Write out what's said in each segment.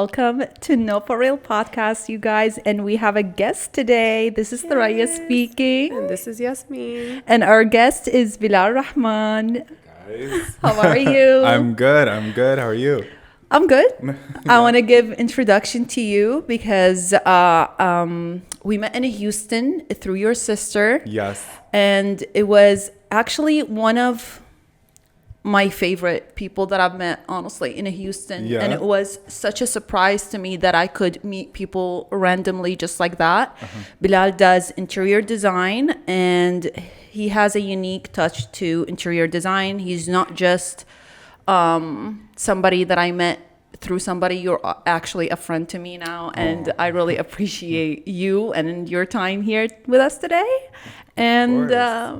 welcome to No For Real podcast, you guys. And we have a guest today. This is Thuraya speaking. And this is Yasmeen. And our guest is Bilal Rehman. Guys. How are you? I'm good. How are you? I'm good. I want to give introduction to you because we met in Houston through your sister. Yes. And it was actually one of my favorite people that I've met, honestly, in Houston. Yeah. And it was such a surprise to me that I could meet people randomly just like that. Bilal does interior design, and he has a unique touch to interior design. He's not just somebody that I met through somebody. You're actually a friend to me now, and I really appreciate you and your time here with us today. And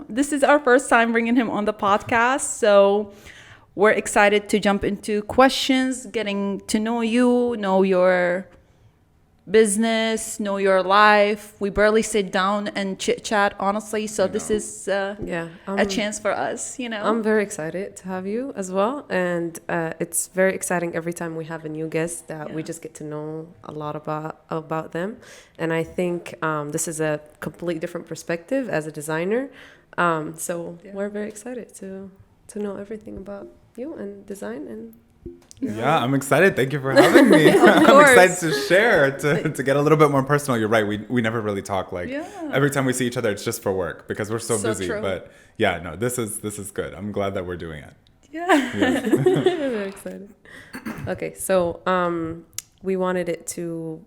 this is our first time bringing him on the podcast, so we're excited to jump into questions, getting to know you, know your business, know your life. We barely sit down and chit chat, honestly, so this is a chance for us, you know. I'm very excited to have you as well, and it's very exciting every time we have a new guest that we just get to know a lot about them. And I think this is a completely different perspective as a designer, so we're very excited to know everything about you and design. And I'm excited. Thank you for having me. I'm excited to share, to get a little bit more personal. You're right. We never really talk. Every time we see each other, it's just for work because we're so busy. True. But this is good. I'm glad that we're doing it. very excited. Okay, so we wanted it to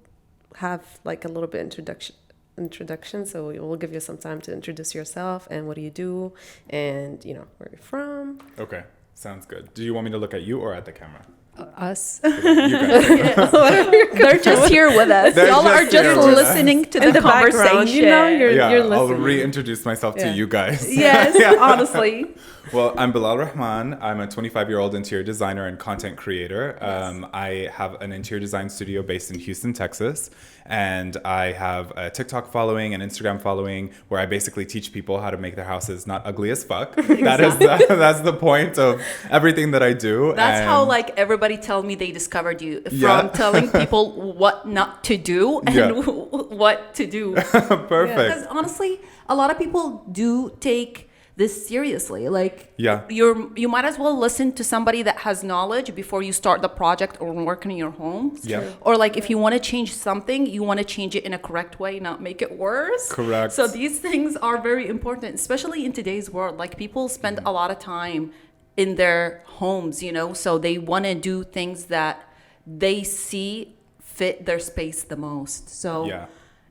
have like a little bit introduction, so we'll give you some time to introduce yourself and what do you do and where you're from. Okay. Sounds good. Do you want me to look at you or at the camera? Us. Okay, you guys. They're just here with us. Y'all are just listening to the conversation. You're listening. I'll reintroduce myself to you guys. Yes, honestly. Well, I'm Bilal Rehman. I'm a 25-year-old interior designer and content creator. I have an interior design studio based in Houston, Texas. And I have a TikTok following and Instagram following where I basically teach people how to make their houses not ugly as fuck. That's the point of everything that I do. That's how everybody tells me they discovered you, from telling people what not to do and what to do. Perfect. Because honestly, a lot of people do take this seriously. You might as well listen to somebody that has knowledge before you start the project or work in your home. Or if you want to change something, you want to change it in a correct way, not make it worse. Correct. So these things are very important, especially in today's world. People spend a lot of time in their homes, so they want to do things that they see fit their space the most. So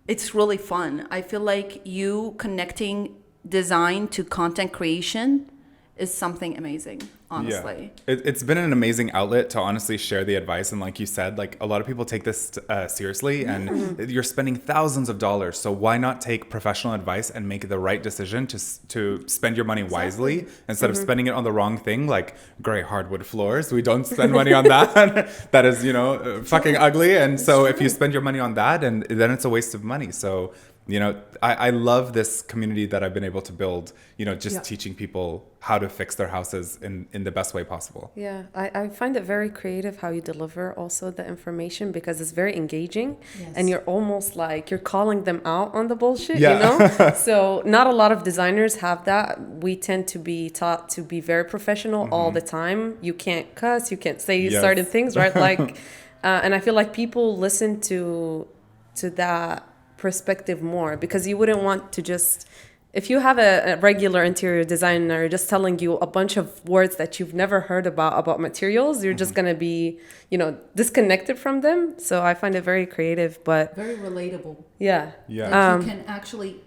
it's really fun. I feel like you connecting design to content creation is something amazing, honestly. It's been an amazing outlet to honestly share the advice. And like you said, a lot of people take this seriously and you're spending thousands of dollars. So why not take professional advice and make the right decision to spend your money wisely instead of spending it on the wrong thing, like gray hardwood floors. We don't spend money on that. That is, fucking ugly. And so if you spend your money on that, and then it's a waste of money. So I love this community that I've been able to build, teaching people how to fix their houses in the best way possible. Yeah, I find it very creative how you deliver also the information because it's very engaging and you're almost you're calling them out on the bullshit, So not a lot of designers have that. We tend to be taught to be very professional all the time. You can't cuss, you can't say certain things, right? And I feel like people listen to that perspective more because you wouldn't want to just, if you have a regular interior designer just telling you a bunch of words that you've never heard about materials, you're just going to be disconnected from them. So I find it very creative but very relatable. You can actually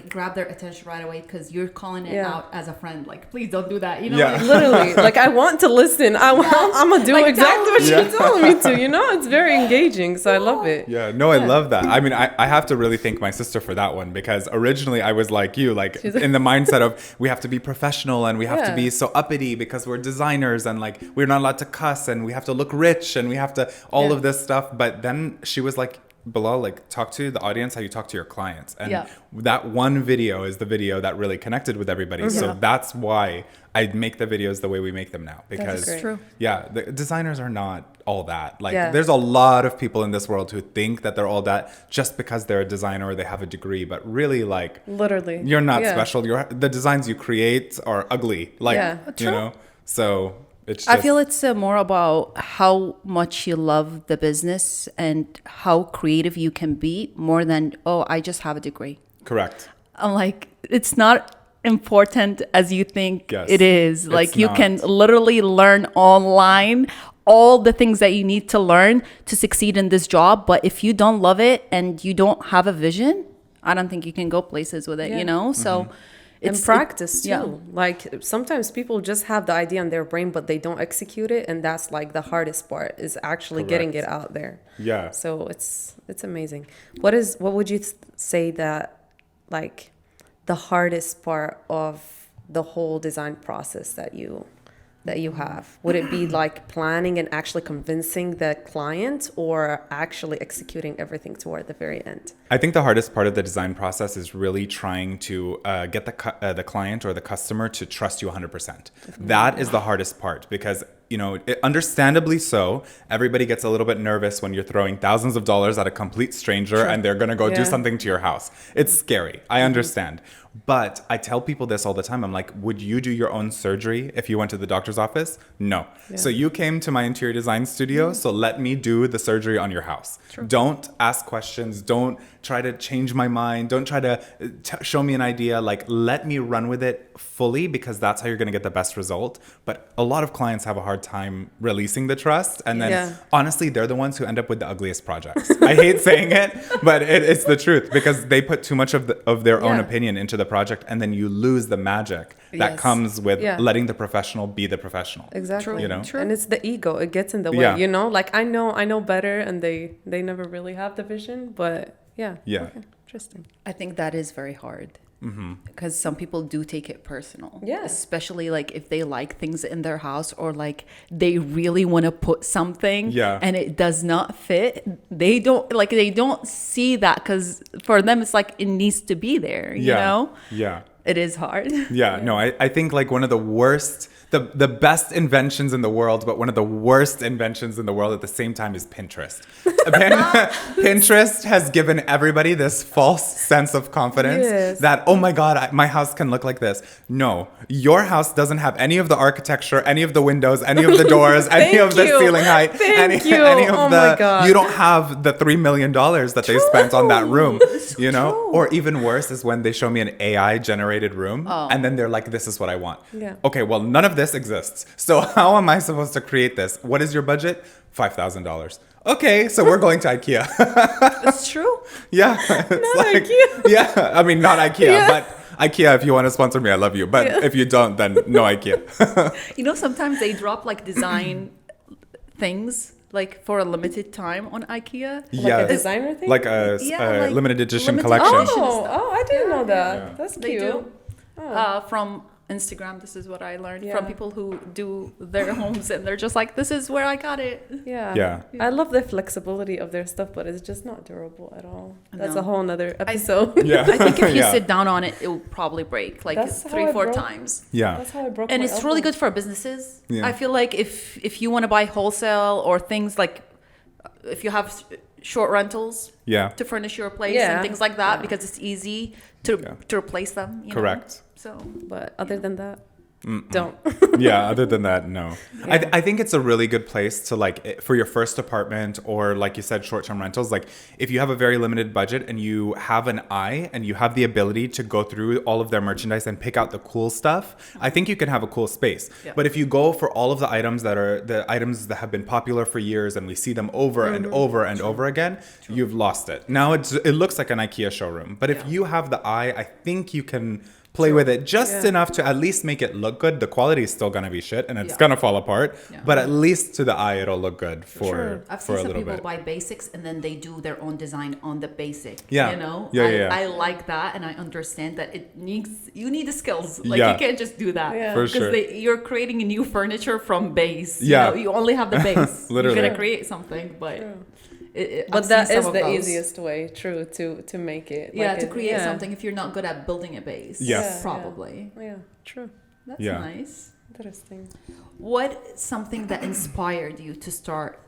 grab their attention right away because you're calling it out as a friend. Please don't do that. Literally. I want to listen. I'm gonna do exactly what you're telling me to. It's very engaging. So I love it. I love that. I mean, I have to really thank my sister for that one because originally I was like you, in the mindset of we have to be professional and we have to be so uppity because we're designers and we're not allowed to cuss and we have to look rich and we have to all of this stuff. But then she was like, Bilal, like talk to the audience how you talk to your clients. And Yeah. that one video is the video that really connected with everybody. So that's why I make the videos the way we make them now. Because great. True. yeah, the designers are not all that. Like Yeah. there's a lot of people in this world who think that they're all that just because they're a designer or they have a degree, but really like Literally. you're not Yeah. special. The designs you create are ugly. Like, Yeah. you know, so it's just, I feel it's more about how much you love the business and how creative you can be more than, oh, I just have a degree. correct. I'm like, it's not important as you think Yes, it is. Like it's you not. can literally learn online all the things that you need to learn to succeed in this job. But if you don't love it and you don't have a vision, I don't think you can go places with it, Yeah. you know? So And it's practice too. yeah. Like sometimes people just have the idea in their brain, but they don't execute it, and that's like the hardest part is actually getting it Correct. out there. Yeah. So it's amazing. What would you say that like the hardest part of the whole design process that you have? Would it be like planning and actually convincing the client, or actually executing everything toward the very end? I think the hardest part of the design process is really trying to get the client or the customer to trust you 100%. That is the hardest part because, you know, understandably so, everybody gets a little bit nervous when you're throwing thousands of dollars at a complete stranger and they're going to go do Yeah. something to your house. It's scary. I understand. But I tell people this all the time. I'm like, would you do your own surgery if you went to the doctor's office? No. So you came to my interior design studio, so let me do the surgery on your house. Don't ask questions. Don't try to change my mind. Don't try to show me an idea. Like, let me run with it fully because that's how you're going to get the best result. But a lot of clients have a hard time releasing the trust. And then honestly, they're the ones who end up with the ugliest projects. I hate saying it, but it's the truth because they put too much of their own opinion into the project, and then you lose the magic that comes with letting the professional be the professional. Exactly. You know? And it's the ego. It gets in the way, you know? Like I know better, and they never really have the vision, but yeah. Okay. Interesting. I think that is very hard because some people do take it personal. Yeah. Especially like if they like things in their house or like they really want to put something and it does not fit. They don't see that because for them it's like it needs to be there, you know? Yeah. It is hard. Yeah, no, I think like one of the worst, the best inventions in the world, but one of the worst inventions in the world at the same time is Pinterest. Pinterest has given everybody this false sense of confidence that, oh my God, my house can look like this. No, your house doesn't have any of the architecture, any of the windows, any of the doors, any of the ceiling height, any of my God. You don't have the $3 million that they spent on that room, you know? Or even worse is when they show me an AI generated room and then they're like, this is what I want. Yeah. Okay, well, none of this exists. So how am I supposed to create this? What is your budget? $5,000. Okay, so we're going to IKEA. It's true. Yeah. It's not IKEA. Yeah, I mean, not IKEA, but IKEA, if you want to sponsor me, I love you. But if you don't, then no IKEA. You know, sometimes they drop like design things like for a limited time on IKEA. Yeah. Like a designer thing? Like a like limited edition limited collection. edition. Oh, I didn't know that. That's They cute. do. From Instagram, this is what I learned Yeah. from people who do their homes, and they're just like, this is where I got it. Yeah. I love the flexibility of their stuff, but it's just not durable at all. That's No. a whole nother episode. Yeah. I think if you Yeah. sit down on it, it will probably break like That's how 3-4 I broke- times. Yeah. That's how I broke And my it's really elbow. good for businesses. Yeah. I feel like if you want to buy wholesale or things like if you have short rentals Yeah. to furnish your place Yeah. and things like that, Yeah. because it's easy to replace them. You Correct. Know? So But other than that, don't. Yeah, other than that, no. I think it's a really good place to like for your first apartment or like you said, short-term rentals. Like if you have a very limited budget and you have an eye and you have the ability to go through all of their merchandise and pick out the cool stuff, I think you can have a cool space. Yeah. But if you go for all of the items that are the items that have been popular for years and we see them over and over and over again, you've lost it. Now it looks like an IKEA showroom. But if you have the eye, I think you can play with it just enough to at least make it look good. The quality is still gonna be shit and it's gonna fall apart, but at least to the eye it'll look good for I've for seen a some little people bit. buy basics and then they do their own design on the basic. Yeah. You know? Yeah. I like that, and I understand that you need the skills. Like Yeah. you can't just do that. Yeah. For Because sure. you're creating a new furniture from base. Yeah. You only have the base. Literally. You're gonna create something, but But that is the easiest way, true, to make it. Yeah, like to create something if you're not good at building a base. Yes. Probably. Yeah, true. That's nice. Interesting. What something that inspired you to start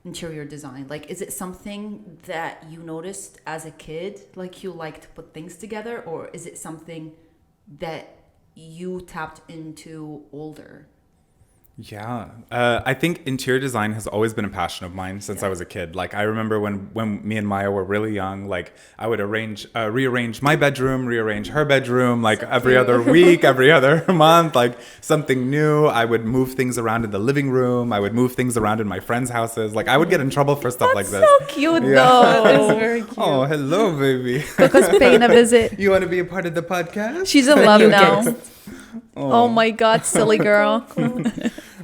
interior design? Like, is it something that you noticed as a kid, like you like to put things together, or is it something that you tapped into older? Yeah, I think interior design has always been a passion of mine since I was a kid. Like, I remember when me and Maya were really young, like I would rearrange my bedroom, rearrange her bedroom, like every other week, every other month, like something new. I would move things around in the living room. I would move things around in my friends' houses. Like, I would get in trouble for stuff like this. So cute, though. It's very cute. Oh, hello, baby. Coco's paying a visit. You want to be a part of the podcast? She's in love now. Oh my God, silly girl.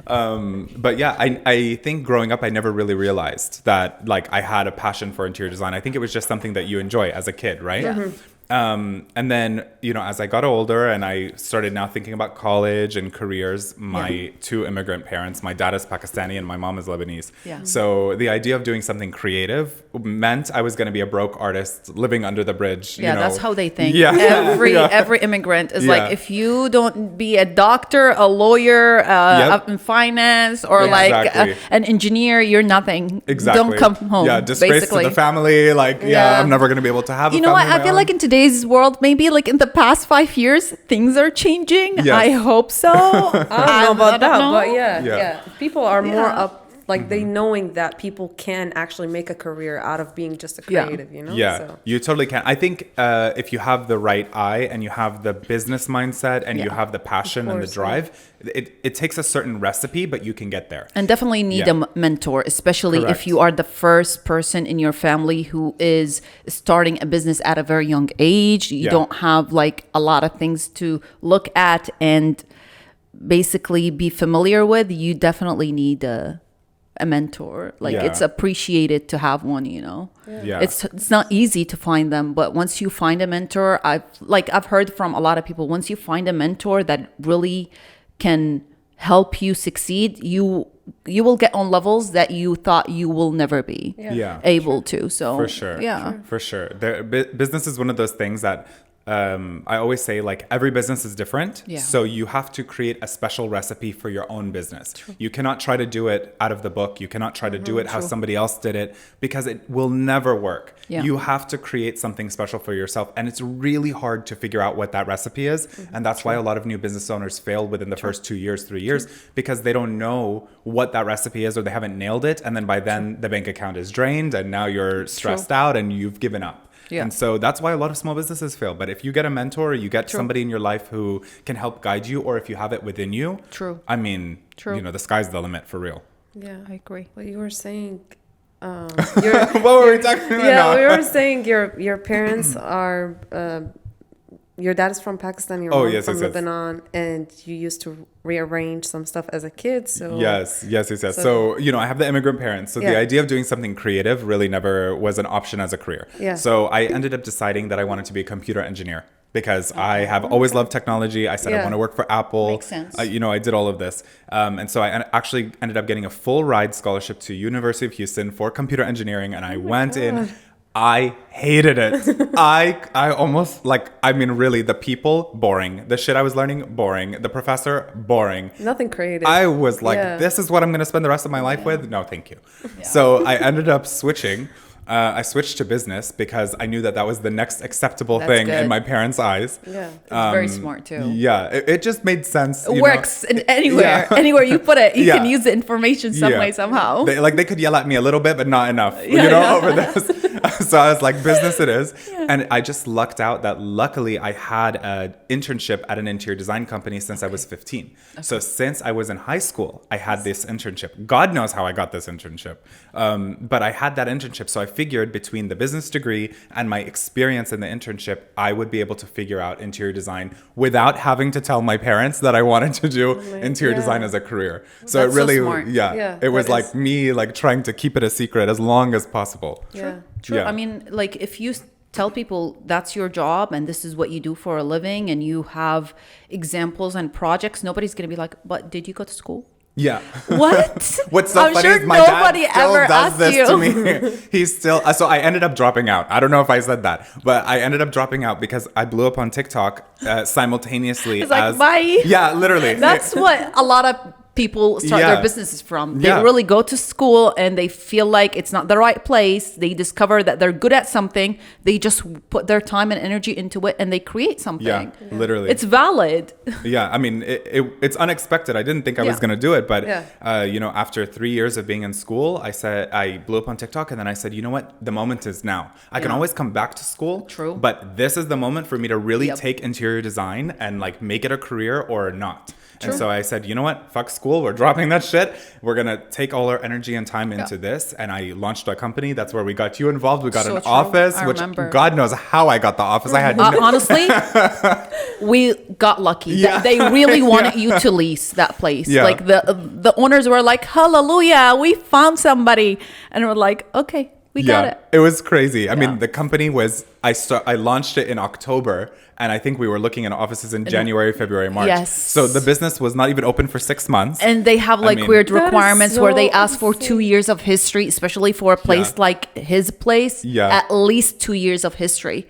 But yeah, I think growing up, I never really realized that like I had a passion for interior design. I think it was just something that you enjoy as a kid, right? Yeah. And then, you know, as I got older and I started now thinking about college and careers, my two immigrant parents, my dad is Pakistani and my mom is Lebanese. Yeah. So the idea of doing something creative meant I was going to be a broke artist living under the bridge. Yeah, you know? that's how they think. Yeah. Every immigrant is like, if you don't be a doctor, a lawyer, up in finance, or like an engineer, you're nothing. Exactly. Don't come home. Yeah, disgrace basically. to the family. Like, I'm never going to be able to have a You know family what? of I my feel own. like in today's world, maybe like in the past 5 years, things are changing. Yes. I hope so. I don't know about that, know. but yeah. People are more up. Like Mm-hmm. they knowing that people can actually make a career out of being just a creative, you know? Yeah, So. you totally can. I think if you have the right eye and you have the business mindset and you have the passion and the drive, it takes a certain recipe, but you can get there. And definitely need a mentor, especially Correct. if you are the first person in your family who is starting a business at a very young age. You don't have like a lot of things to look at and basically be familiar with. You definitely need a mentor. Like it's appreciated to have one, you know. Yeah. It's not easy to find them, but once you find a mentor, I've heard from a lot of people, once you find a mentor that really can help you succeed, you will get on levels that you thought you will never be able to. So for sure. For sure. Business is one of those things that I always say, like, every business is different. Yeah. So you have to create a special recipe for your own business. You cannot try to do it out of the book. You cannot try to do it how somebody else did it, because it will never work. Yeah. You have to create something special for yourself. And it's really hard to figure out what that recipe is. And that's why a lot of new business owners fail within the first 2 years, 3 years, because they don't know what that recipe is, or they haven't nailed it. And then by then the bank account is drained and now you're stressed out and you've given up. Yeah. And so that's why a lot of small businesses fail. But if you get a mentor, or you get somebody in your life who can help guide you, or if you have it within you, I mean, you know, the sky's the limit for real. Yeah, I agree. What you were saying. What were we talking about? Yeah, we were saying your parents are. Your dad is from Pakistan. Your mom from Lebanon, and you used to rearrange some stuff as a kid. So yes. So you know, I have the immigrant parents. So the idea of doing something creative really never was an option as a career. Yeah. So I ended up deciding that I wanted to be a computer engineer, because I have always loved technology. I said I want to work for Apple. Makes sense. You know, I did all of this. And so I actually ended up getting a full ride scholarship to University of Houston for computer engineering. And I went in. I hated it. I almost, like, I mean, really, the people, boring. The shit I was learning, boring. The professor, boring. Nothing creative. I was like, this is what I'm going to spend the rest of my life with? No, thank you. Yeah. So I ended up switching. I switched to business because I knew that was the next acceptable thing in my parents' eyes. Yeah. It's very smart too. Yeah. It just made sense. It works anywhere. Anywhere you put it, you can use the information some way, somehow. They could yell at me a little bit, but not enough, over this. So I was like, business it is. Yeah. And I just lucked out that luckily I had an internship at an interior design company since I was 15. Okay. So since I was in high school, I had this internship. God knows how I got this internship. But I had that internship. So I figured between the business degree and my experience in the internship, I would be able to figure out interior design without having to tell my parents that I wanted to do interior design as a career. So that's it really, so smart. It was like me like trying to keep it a secret as long as possible. True. I mean, like, if you tell people that's your job and this is what you do for a living, and you have examples and projects, nobody's going to be like, but did you go to school? Yeah. What? What's so I'm funny sure is my nobody dad still ever does asked this you. to me. He's still so I ended up dropping out. I don't know if I said that, but I ended up dropping out because I blew up on TikTok simultaneously It's like, as bye. Yeah, literally. That's what a lot of people start Yeah. their businesses from. They Yeah. really go to school and they feel like it's not the right place. They discover that they're good at something. They just put their time and energy into it and they create something. Yeah, literally. It's valid. Yeah, I mean, it's unexpected. I didn't think I was Yeah. going to do it, but, Yeah. you know, after 3 years of being in school, I blew up on TikTok and then I said, you know what? The moment is now. I can Yeah. always come back to school. True. But this is the moment for me to really Yep. take interior design and like make it a career or not. And so I said, you know what? Fuck school. We're dropping that shit. We're going to take all our energy and time into this. And I launched a company. That's where we got you involved. We got So an true. office, I which remember. God knows how I got the office. I had Honestly, we got lucky. Yeah. They really wanted you to lease that place. Yeah. Like the owners were like, hallelujah, we found somebody. And we're like, okay, we got it. It was crazy. I Yeah. mean, the company was, I launched it in October and I think we were looking in offices in January, February, March. Yes. So the business was not even open for 6 months. And they have like mean- weird That is requirements where they so ask for 2 years of history, especially for a place Yeah. like his place. Yeah. At least 2 years of history.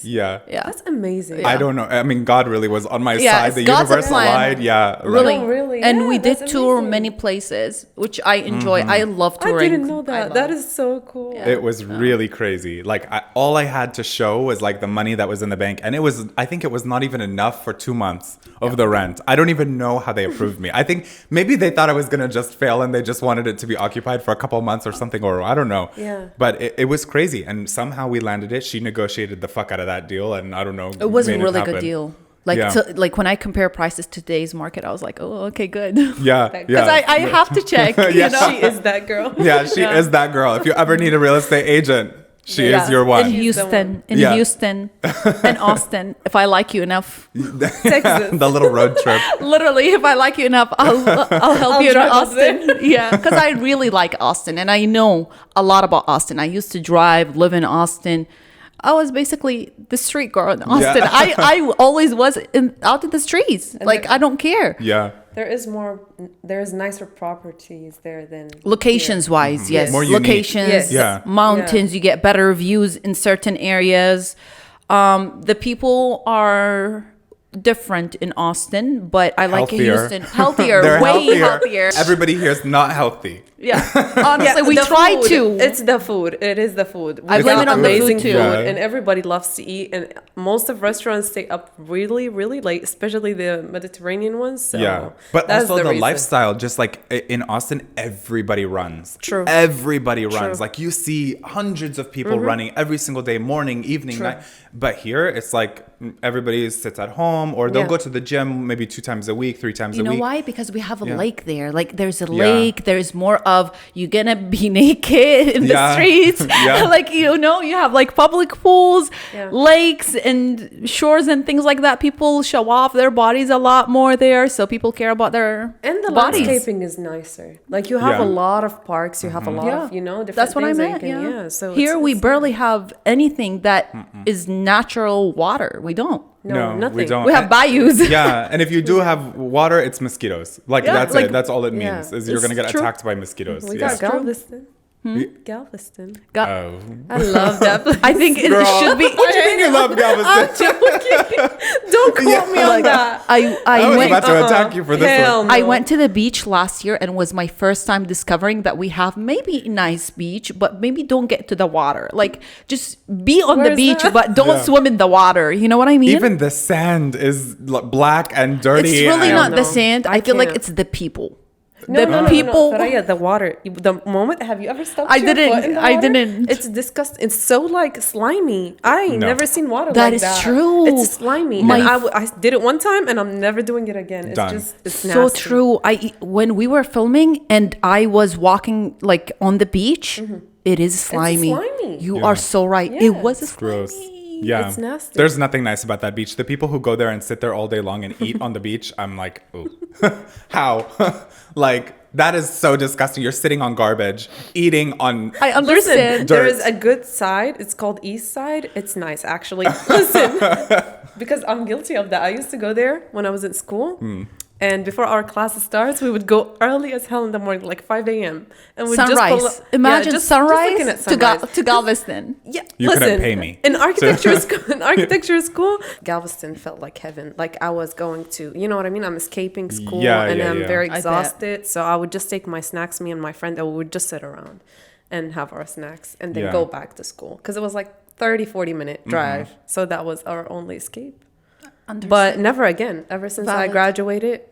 Yeah. Yeah. That's amazing. I don't know. I mean, God really was on my Yeah, side. The God's universe plan. aligned. Yeah. like- Really, Oh, really? and Yeah, we did that's tour amazing. many places, which I enjoy. Mm-hmm. I love I touring. didn't know I that. love That it. is so cool. It was really crazy. Like all I had to show was like the money that was in the bank, and I think it was not even enough for 2 months of the rent. I don't even know how they approved me. I think maybe they thought I was gonna just fail, and they just wanted it to be occupied for a couple months or something, or I don't know. Yeah. But it was crazy, and somehow we landed it. She negotiated the fuck out of that deal, and I don't know. It was a made really happen. good deal. Like Yeah. like when I compare prices to today's market, I was like, oh, okay, good. Yeah, Because yeah. I have to check. Yeah. You know? She is that girl. Yeah, she is that girl. If you ever need a real estate agent, she Yeah. is your In one. She's the Houston, one. in Yeah. Houston, and Austin. If I like you enough, Texas. The little road trip. literally, if I like you enough, I'll help I'll you to drive up Austin. Yeah, because I really like Austin, and I know a lot about Austin. I used to drive, live in Austin. I was basically the street girl in Austin. Yeah. I always was out in the streets. Like I don't care. Yeah. There is nicer properties there than Locations wise, yes. More unique. Locations, Yes. Yeah. mountains, you get better views in certain areas. The people are different in Austin, but I like Healthier. Houston. Healthier, They're way healthier. Everybody here is not healthy. Yeah. Honestly, we the try food. to. It's the food. It is the food. I We blame got it on the food amazing too. Yeah. and everybody loves to eat. And most of restaurants stay up really, really late, especially the Mediterranean ones. So Yeah. But that's also the reason. lifestyle, just like in Austin, everybody runs. True. Everybody runs. True. Like you see hundreds of people running every single day, morning, evening, night. But here it's like everybody sits at home or they'll Yeah. go to the gym maybe 2 times a week, 3 times You a know week. why? Because we have a Yeah. lake there. Like there's a Yeah. lake. There's more of you're gonna be naked in the Yeah. streets. Yeah. Like you have like public pools, Yeah. lakes, and shores and things like that. People show off their bodies a lot more there, so people care about their And the bodies. landscaping is nicer. Like you have Yeah. a lot of parks. You have a lot Yeah. of different That's what I things that meant. you can, Yeah. So here it's- we it's barely have anything that is natural water. We don't. No, nothing. we don't. We have bayous. Yeah, and if you do have water, it's mosquitoes. Like Yeah, that's like- it. That's all it yeah, means. Is you're it's gonna get true. attacked by mosquitoes. We yeah. got Galveston. Hmm? Galveston. Oh. I love that place. I think it Girl. should be. What do you mean you love Galveston? Don't quote me on that. I I was went. about to attack you for this Hell one. no. I went to the beach last year and was my first time discovering that we have maybe a nice beach, but maybe don't get to the water. Like just be on the Where's beach, that? but don't Yeah. swim in the water. You know what I mean? Even the sand is black and dirty. it's really and- not the know. sand. I I feel like can't. it's the people. No, the no, no, people. No, no. Thuraya, the water. The moment, have you ever stepped I your didn't- foot in the I water? didn't. It's disgusting. It's so like slimy. I No. never seen water That like is that. true. It's slimy. My and f- I did it one time, and I'm never doing it again. It's Done. just it's So nasty. true. When we were filming and I was walking like on the beach, it is slimy. slimy. You Yeah. are so right. Yeah. It was slimy. Gross. Yeah. It's nasty. There's nothing nice about that beach. The people who go there and sit there all day long and eat on the beach, I'm like, ooh. How? Like, that is so disgusting. You're sitting on garbage, eating on. I understand. Listen, there Dirt. is a good side. It's called East Side. It's nice, actually. Listen, because I'm guilty of that. I used to go there when I was in school. And before our class starts, we would go early as hell in the morning, like 5 a.m. And we'd Sunrise. just Imagine just sunrise, looking at sunrise. to Galveston. Yeah, You listen, couldn't pay me. In architecture school, Galveston felt like heaven. Like I was going to, you know what I mean? I'm escaping school and I'm very I bet. exhausted. So I would just take my snacks, me and my friend, and we would just sit around and have our snacks and then go back to school. Because it was like 30-40 minute drive. So that was our only escape. But never again. Ever since I graduated,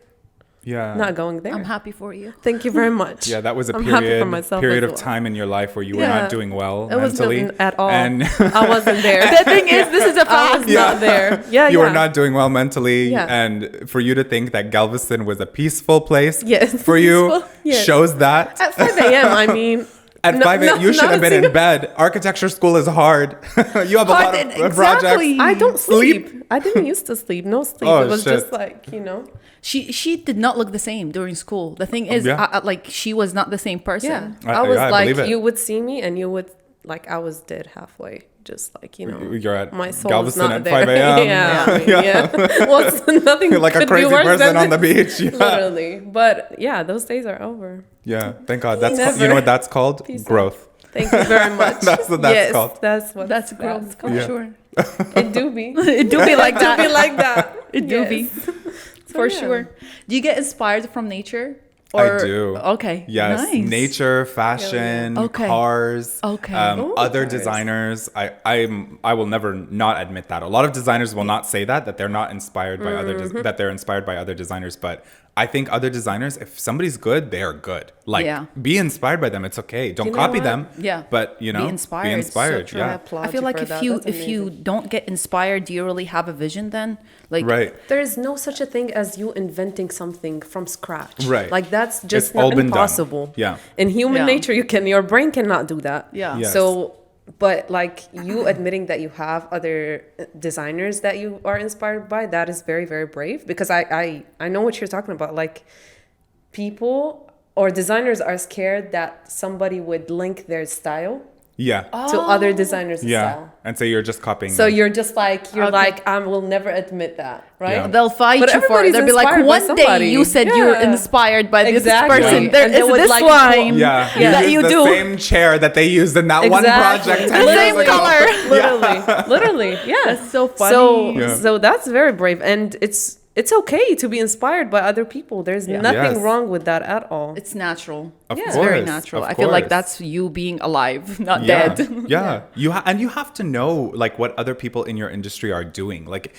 not going there. I'm happy for you. Thank you very much. Yeah, that was a I'm happy for myself period as of well. time in your life where you were not doing well It mentally. wasn't at all. And I wasn't there. The thing is, this is a I was fact. not there. Yeah, you were not doing well mentally. Yeah. And for you to think that Galveston was a peaceful place Yes. for you Peaceful, yes. shows that. At 5 a.m., I mean... At 5 a.m., you should not have been in bed. Architecture school is hard. You have a lot of projects. I don't sleep. I didn't used to sleep. No sleep. Oh, it was shit. just like, you know. She did not look the same during school. The thing is, like she was not the same person. Yeah. I was I like, believe it. you would see me and you would, like, I was dead halfway. Just like, you know. You're at my soul Galveston is not at there. 5 a.m. Yeah. I mean, yeah. Well, nothing You're like a could be crazy worse person than on the this. beach. Yeah. Literally. But yeah, those days are over. Yeah, thank God. That's Never. you know what that's called? Peace Growth. Thank you very much. That's what that's yes, called. That's what That's growth, called. Yeah. sure. It do be. It do be like It do be that. like that. It do Yes. be. For yeah. sure. Do you get inspired from nature? I do. Okay. Yes. Nice. Nature, fashion, Okay. cars, Okay. other cars. designers. I will never not admit that. A lot of designers will not say that they're not inspired by that they're inspired by other designers. But I think other designers, if somebody's good, they are good. Like be inspired by them. It's okay. Don't You know copy what? them. Yeah. But you know, Be inspired. Be inspired. So true. I Yeah. applaud I feel like for if that. you That's if you amazing. don't get inspired, do you really have a vision then? Like Right. There is no such a thing as you inventing something from scratch. Right. Like that's just It's all been done. impossible. Yeah. In human Yeah. nature, your brain cannot do that. Yeah. Yes. So, but like you admitting that you have other designers that you are inspired by, that is very, very brave because I know what you're talking about. Like people or designers are scared that somebody would link their style Yeah. to other designers' Yeah. style. And so you're just copying. So them. you're just like, Okay. I will never admit that, right? Yeah. they'll fight But you for it. everybody's They'll be like, inspired by one day somebody. you said you're Yeah. inspired by this Exactly. person. Yeah. There And they is would this like line Yeah, that use you the do. same chair that they used in that one Exactly. project. The 10 years same ago. color. Literally, yeah. That's so funny. So, Yeah. so that's very brave, and it's okay to be inspired by other people. There's nothing Yes. wrong with that at all. It's natural. Of It's very course, natural. of I feel like course. that's you being alive, not Yeah, dead. yeah. And you have to know like what other people in your industry are doing. Like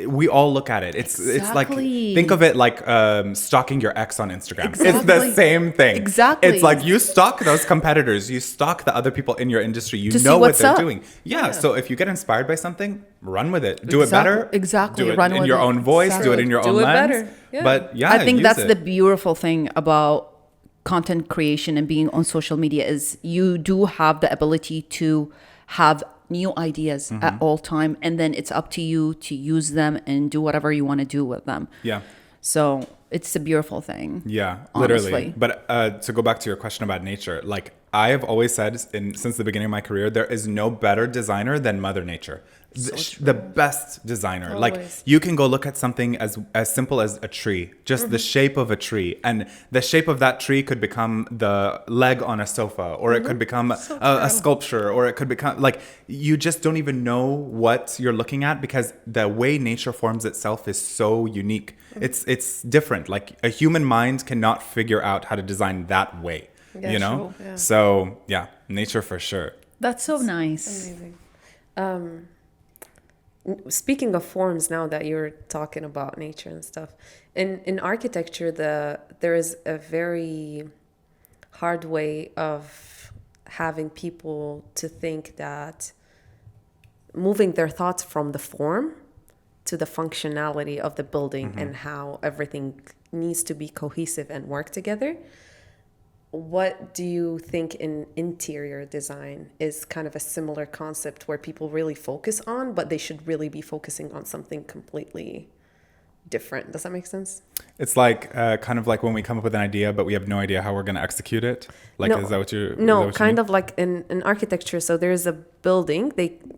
we all look at it. It's like Exactly. think of it like stalking your ex on Instagram. It's the Exactly. same thing. Exactly. It's like you stalk those competitors. You stalk the other people in your industry. You To see know what what's they're up. doing. Yeah. So if you get inspired by something, run with it. Do it Exactly. better. Exactly. Do it Run in with your it. own voice. Do it in your Do own it lens. better. Yeah. But yeah, I think use that's it. the beautiful thing about content creation and being on social media is you do have the ability to have new ideas Mm-hmm. at all time, and then it's up to you to use them and do whatever you want to do with them. Yeah. So it's a beautiful thing. Yeah, honestly. literally. But to go back to your question about nature, like I have always said since the beginning of my career, there is no better designer than Mother Nature. The best designer. Like Always. you can go look at something as simple as a tree, just the shape of a tree, and the shape of that tree could become the leg on a sofa, or it could become a sculpture, or it could become like you just don't even know what you're looking at because the way nature forms itself is so unique. It's different. Like a human mind cannot figure out how to design that way. Yeah, you know? true. Yeah. So yeah, nature for sure. That's so nice. Amazing. Speaking of forms, now that you're talking about nature and stuff, in architecture, there is a very hard way of having people to think that moving their thoughts from the form to the functionality of the building and how everything needs to be cohesive and work together. What do you think in interior design is kind of a similar concept where people really focus on, but they should really be focusing on something completely different? Does that make sense? It's like kind of like when we come up with an idea, but we have no idea how we're going to execute it. Like, No. is that what you? No, kind of like in architecture. So there's a building,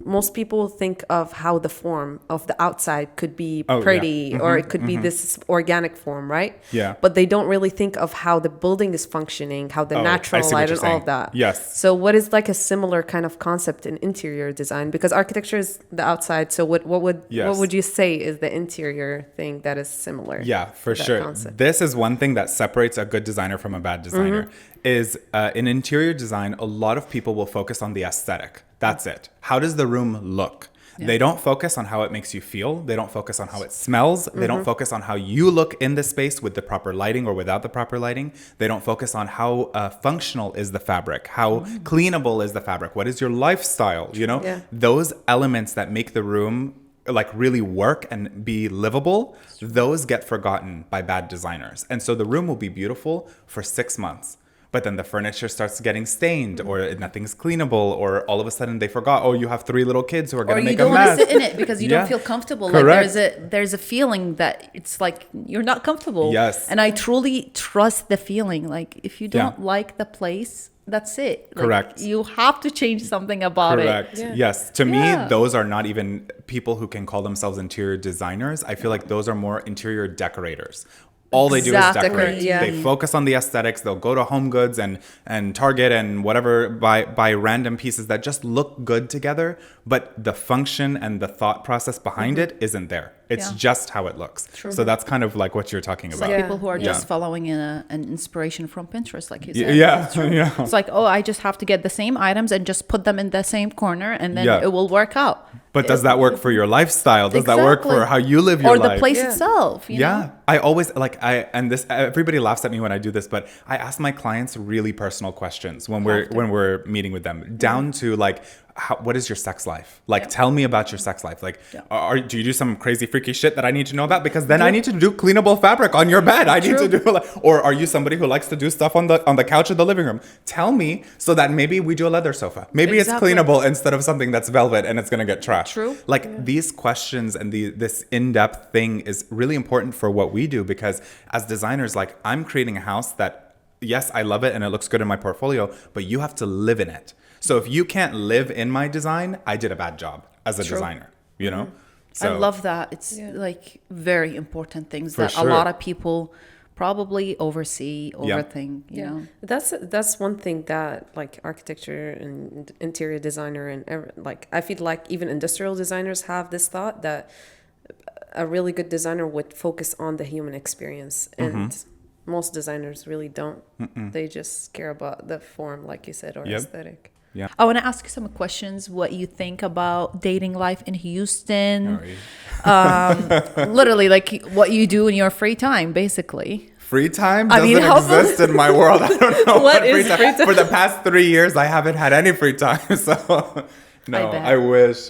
most people think of how the form of the outside could be Oh, yeah. pretty, or it could be this organic form, right? Yeah. But they don't really think of how the building is functioning, how the I natural see what light you're and all saying. of that. Yes. So what is like a similar kind of concept in interior design? Because architecture is the outside. So what would you say is the interior thing that is similar? Yeah, for to that sure. concept? This is one thing that separates a good designer from a bad designer. Is in interior design, a lot of people will focus on the aesthetic. That's it. How does the room look? Yeah. They don't focus on how it makes you feel. They don't focus on how it smells. They don't focus on how you look in the space with the proper lighting or without the proper lighting. They don't focus on how functional is the fabric, how cleanable is the fabric, what is your lifestyle, you know? Yeah. Those elements that make the room like really work and be livable, those get forgotten by bad designers. And so the room will be beautiful for 6 months. But then the furniture starts getting stained, or nothing's cleanable, or all of a sudden they forgot, oh, you have 3 little kids who are going to make a mess. Or you don't want to sit in it because you don't feel comfortable. Correct. Like there's a feeling that it's like you're not comfortable. Yes. And I truly trust the feeling. Like if you don't like the place, that's it. Like, Correct. You have to change something about Correct. it. Yeah. Yes. To me, those are not even people who can call themselves interior designers. I feel like those are more interior decorators. All they do is decorate. Yeah. They focus on the aesthetics. They'll go to Home Goods and Target and whatever, buy random pieces that just look good together, but the function and the thought process behind it isn't there. It's just how it looks. True. So that's kind of like what you're talking It's about. like people who are just following an inspiration from Pinterest, like you said. Yeah. It's like, oh, I just have to get the same items and just put them in the same corner, and then it will work out. But does that work for your lifestyle? Does that work for how you live your life? Or the place itself, you know? I always everybody laughs at me when I do this, but I ask my clients really personal questions when we're meeting with them, down to like, what is your sex life? Like, tell me about your sex life. Like, do you do some crazy freaky shit that I need to know about? Because then I need to do cleanable fabric on your bed. I need to do, or are you somebody who likes to do stuff on the couch in the living room? Tell me so that maybe we do a leather sofa. Maybe it's cleanable instead of something that's velvet and it's gonna get trashed. True. Like these questions and this in-depth thing is really important for what we do, because as designers, like I'm creating a house that, yes, I love it and it looks good in my portfolio, but you have to live in it. So if you can't live in my design, I did a bad job as a designer, you know? So, I love that. It's like very important things that a lot of people probably overthink, you know? That's one thing that like architecture and interior designer and like I feel like even industrial designers have this thought that a really good designer would focus on the human experience, and most designers really don't. They just care about the form, like you said, or aesthetic. Yeah. I want to ask you some questions. What you think about dating life in Houston? Literally, like what you do in your free time, basically. Free time doesn't exist in my world. I don't know what is free time. For the past 3 years, I haven't had any free time. So, no, I wish.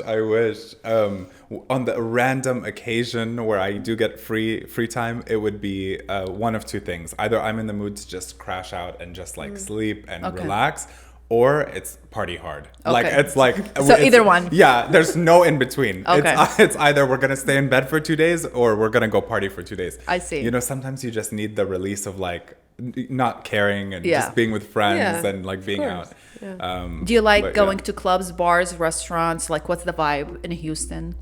On the random occasion where I do get free time, it would be one of two things. Either I'm in the mood to just crash out and just like sleep and relax, or it's party hard. Okay. Like it's like so either one. Yeah, there's no in between. Okay. It's either we're gonna stay in bed for 2 days or we're gonna go party for 2 days. I see. You know, sometimes you just need the release of like not caring and just being with friends and like being out. Yeah. Do you like going to clubs, bars, restaurants? Like, what's the vibe in Houston?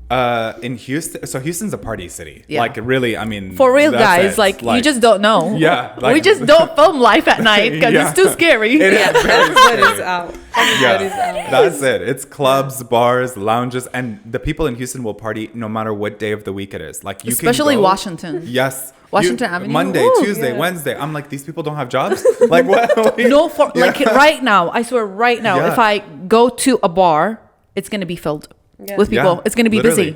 In Houston, so Houston's a party city. Yeah. Like, really, I mean, for real, guys. Like, you just don't know. Yeah, like, we just don't film life at night because it's too scary. It is very Everybody's out. Everybody's out. That's it. It's clubs, bars, lounges, and the people in Houston will party no matter what day of the week it is. Like, you especially can go, Washington. Yes. Washington Avenue. Monday, Tuesday, Wednesday. I'm like, these people don't have jobs? Like, what? No, like right now, I swear right now, if I go to a bar, it's going to be filled with people. Yeah, it's going to be busy.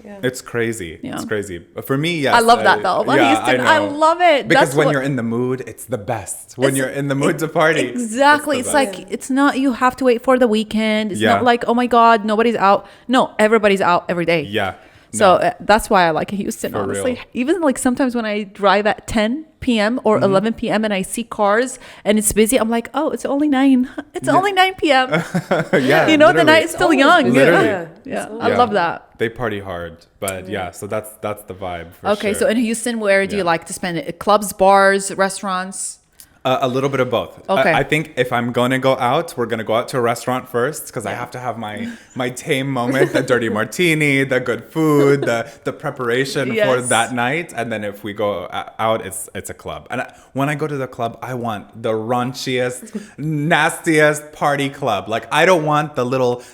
Yeah. It's crazy. Yeah. It's crazy. But for me, yes. I love that though. Houston, I love it. Because when you're in the mood, it's the best. When you're in the mood to party. Exactly. It's like, it's not, you have to wait for the weekend. It's not like, oh my God, nobody's out. No, everybody's out every day. Yeah. So that's why I like Houston, For honestly. real. Even like sometimes when I drive at 10 p.m. or 11 p.m. and I see cars and it's busy, I'm like, oh, it's only 9. It's only 9 p.m. Yeah, you know, the night is still young. Literally. Yeah. I love that. They party hard. But so that's the vibe. For Okay, sure. so in Houston, where do you like to spend it? Clubs, bars, restaurants? A little bit of both. Okay. I think if I'm going to go out, we're going to go out to a restaurant first because I have to have my tame moment, the dirty martini, the good food, the preparation for that night. And then if we go out, it's a club. And when I go to the club, I want the raunchiest, nastiest party club. Like, I don't want the little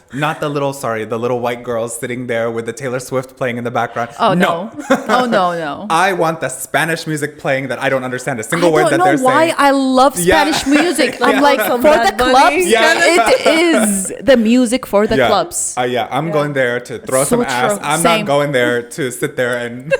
white girls sitting there with the Taylor Swift playing in the background. Oh, no. Oh, no. I want the Spanish music playing that I don't understand a single word that they're saying. I don't know why I love Spanish music. I'm like, for the clubs, it is the music for the clubs. I'm going there to throw some ass. I'm not going there to sit there and,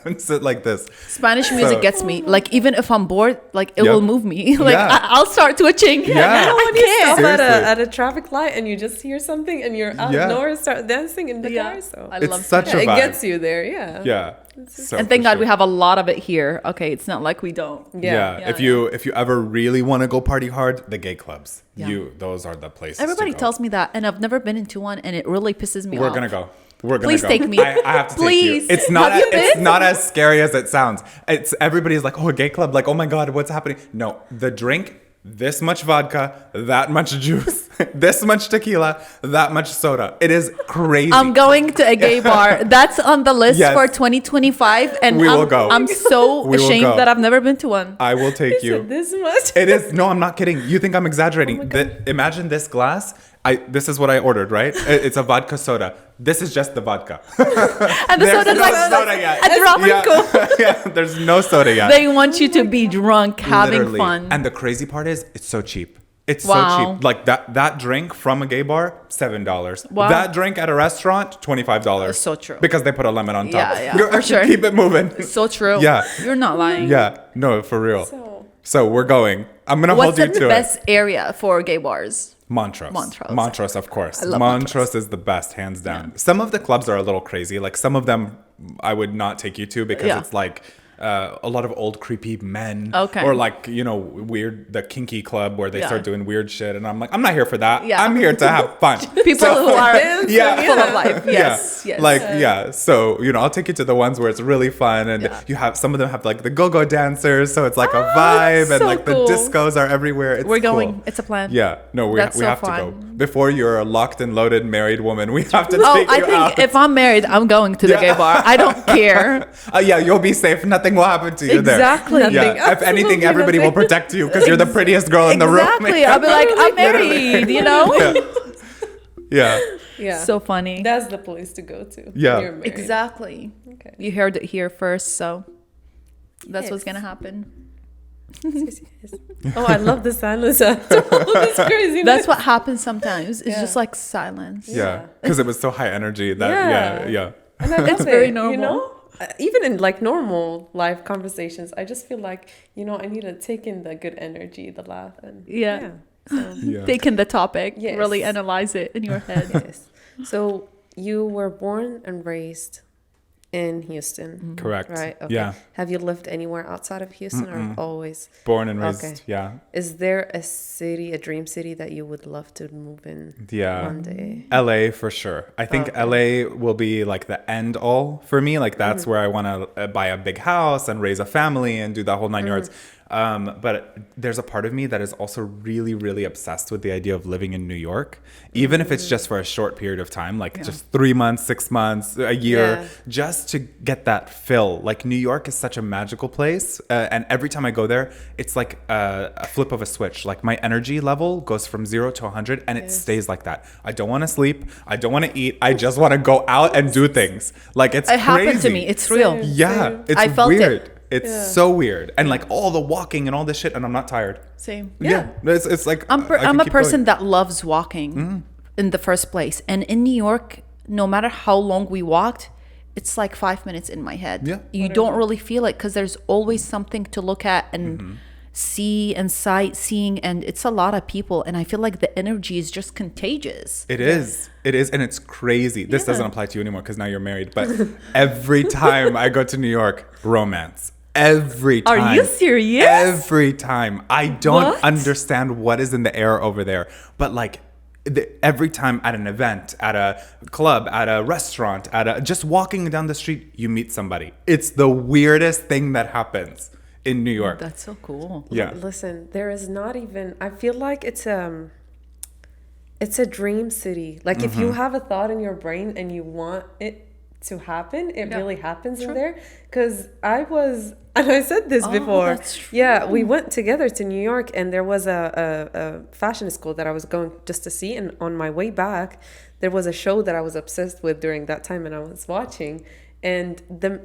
and sit like this. Spanish music gets me. Like, even if I'm bored, like, it will move me. Like, I'll start twitching. Yeah. When you stop at a traffic light and you just hear something and you're out of nowhere, start dancing in the car. So I love such a vibe. It gets you there. Yeah. So and thank God we have a lot of it here. Okay, it's not like we don't. If you ever really want to go party hard, the gay clubs. Those are the places. Everybody tells me that, and I've never been into one, and it really pisses me off. We're gonna go. Please take me. I have to take you. It's not as scary as it sounds. Everybody's like, oh, a gay club. Like, oh my God, what's happening? No, the drink. This much vodka, that much juice, this much tequila, that much soda. It is crazy. I'm going to a gay bar. That's on the list for 2025. And we will go. I'm so ashamed that I've never been to one. I will take you. This much? It is. No, I'm not kidding. You think I'm exaggerating. Imagine this glass. This is what I ordered, right? It's a vodka soda. This is just the vodka. And the soda's like soda yet. A drop there's no soda yet. They want you to be drunk, having fun. And the crazy part is, it's so cheap. It's so cheap. Like that drink from a gay bar, $7. Wow. That drink at a restaurant, $25. So true. Because they put a lemon on top. Yeah, for sure. Keep it moving. So true. Yeah. You're not lying. Yeah. No, for real. So we're going. I'm going to hold you to it. What's the best area for gay bars? Montrose, of course. Montrose is the best, hands down. Yeah. Some of the clubs are a little crazy. Like, some of them I would not take you to because it's like a lot of old creepy men. Or like, weird, the kinky club where they start doing weird shit. And I'm like, I'm not here for that. I'm here to have fun. People who are full of life. Yes. Like, so, I'll take you to the ones where it's really fun. And you have, some of them have like the go-go dancers. So it's like a vibe. And like the discos are everywhere. We're going. Cool. It's a plan. Yeah. No, we have to go. Before you're a locked and loaded married woman, we have to take you out. I think if I'm married, I'm going to the gay bar. I don't care. You'll be safe. Nothing will happen to you there. Exactly. If anything, everybody will protect you because you're the prettiest girl in the room. Exactly. I'll be like, I'm married, Yeah. So funny. That's the place to go to. Yeah. Exactly. Okay. You heard it here first, so that's what's gonna happen. Oh, I love the silence after all this craziness. That's what happens sometimes. It's just like silence. Yeah, because it was so high energy that And I love it's very normal. Even in like normal life conversations, I just feel like I need to take in the good energy, the laugh, and take in the topic, really analyze it in your head. So you were born and raised in Houston. Correct. Right. Okay. Yeah. Have you lived anywhere outside of Houston or always born and raised? Yeah. Is there a city, a dream city that you would love to move in one day? LA for sure. I think LA will be like the end all for me. Like that's where I want to buy a big house and raise a family and do the whole 9 yards. But there's a part of me that is also really, really obsessed with the idea of living in New York, even if it's just for a short period of time, like just 3 months, 6 months, a year, just to get that fill. Like New York is such a magical place. And every time I go there, it's like a flip of a switch. Like my energy level goes from 0 to 100 and it stays like that. I don't want to sleep. I don't want to eat. I just want to go out and do things. Like it's crazy. It happened to me. It's real. Yeah. It's I felt weird. it. It's so weird. And like all the walking and all this shit, and I'm not tired. Same. Yeah. It's like I'm a person that loves walking in the first place. And in New York, no matter how long we walked, it's like 5 minutes in my head. Yeah. You don't really feel it because there's always something to look at and see and sightseeing, and it's a lot of people, and I feel like the energy is just contagious. It is, and it's crazy. This doesn't apply to you anymore because now you're married, but every time I go to New York, romance. Every time. Are you serious? Every time. I don't understand what is in the air over there, but like every time at an event, at a club, at a restaurant, just walking down the street, you meet somebody. It's the weirdest thing that happens. in New York. That's so cool. Yeah. Listen, there is not even. I feel like it's a dream city. Like if you have a thought in your brain and you want it to happen, it really happens in there. Because and I said this before. That's true. Yeah, we went together to New York, and there was a fashion school that I was going just to see. And on my way back, there was a show that I was obsessed with during that time, and I was watching. And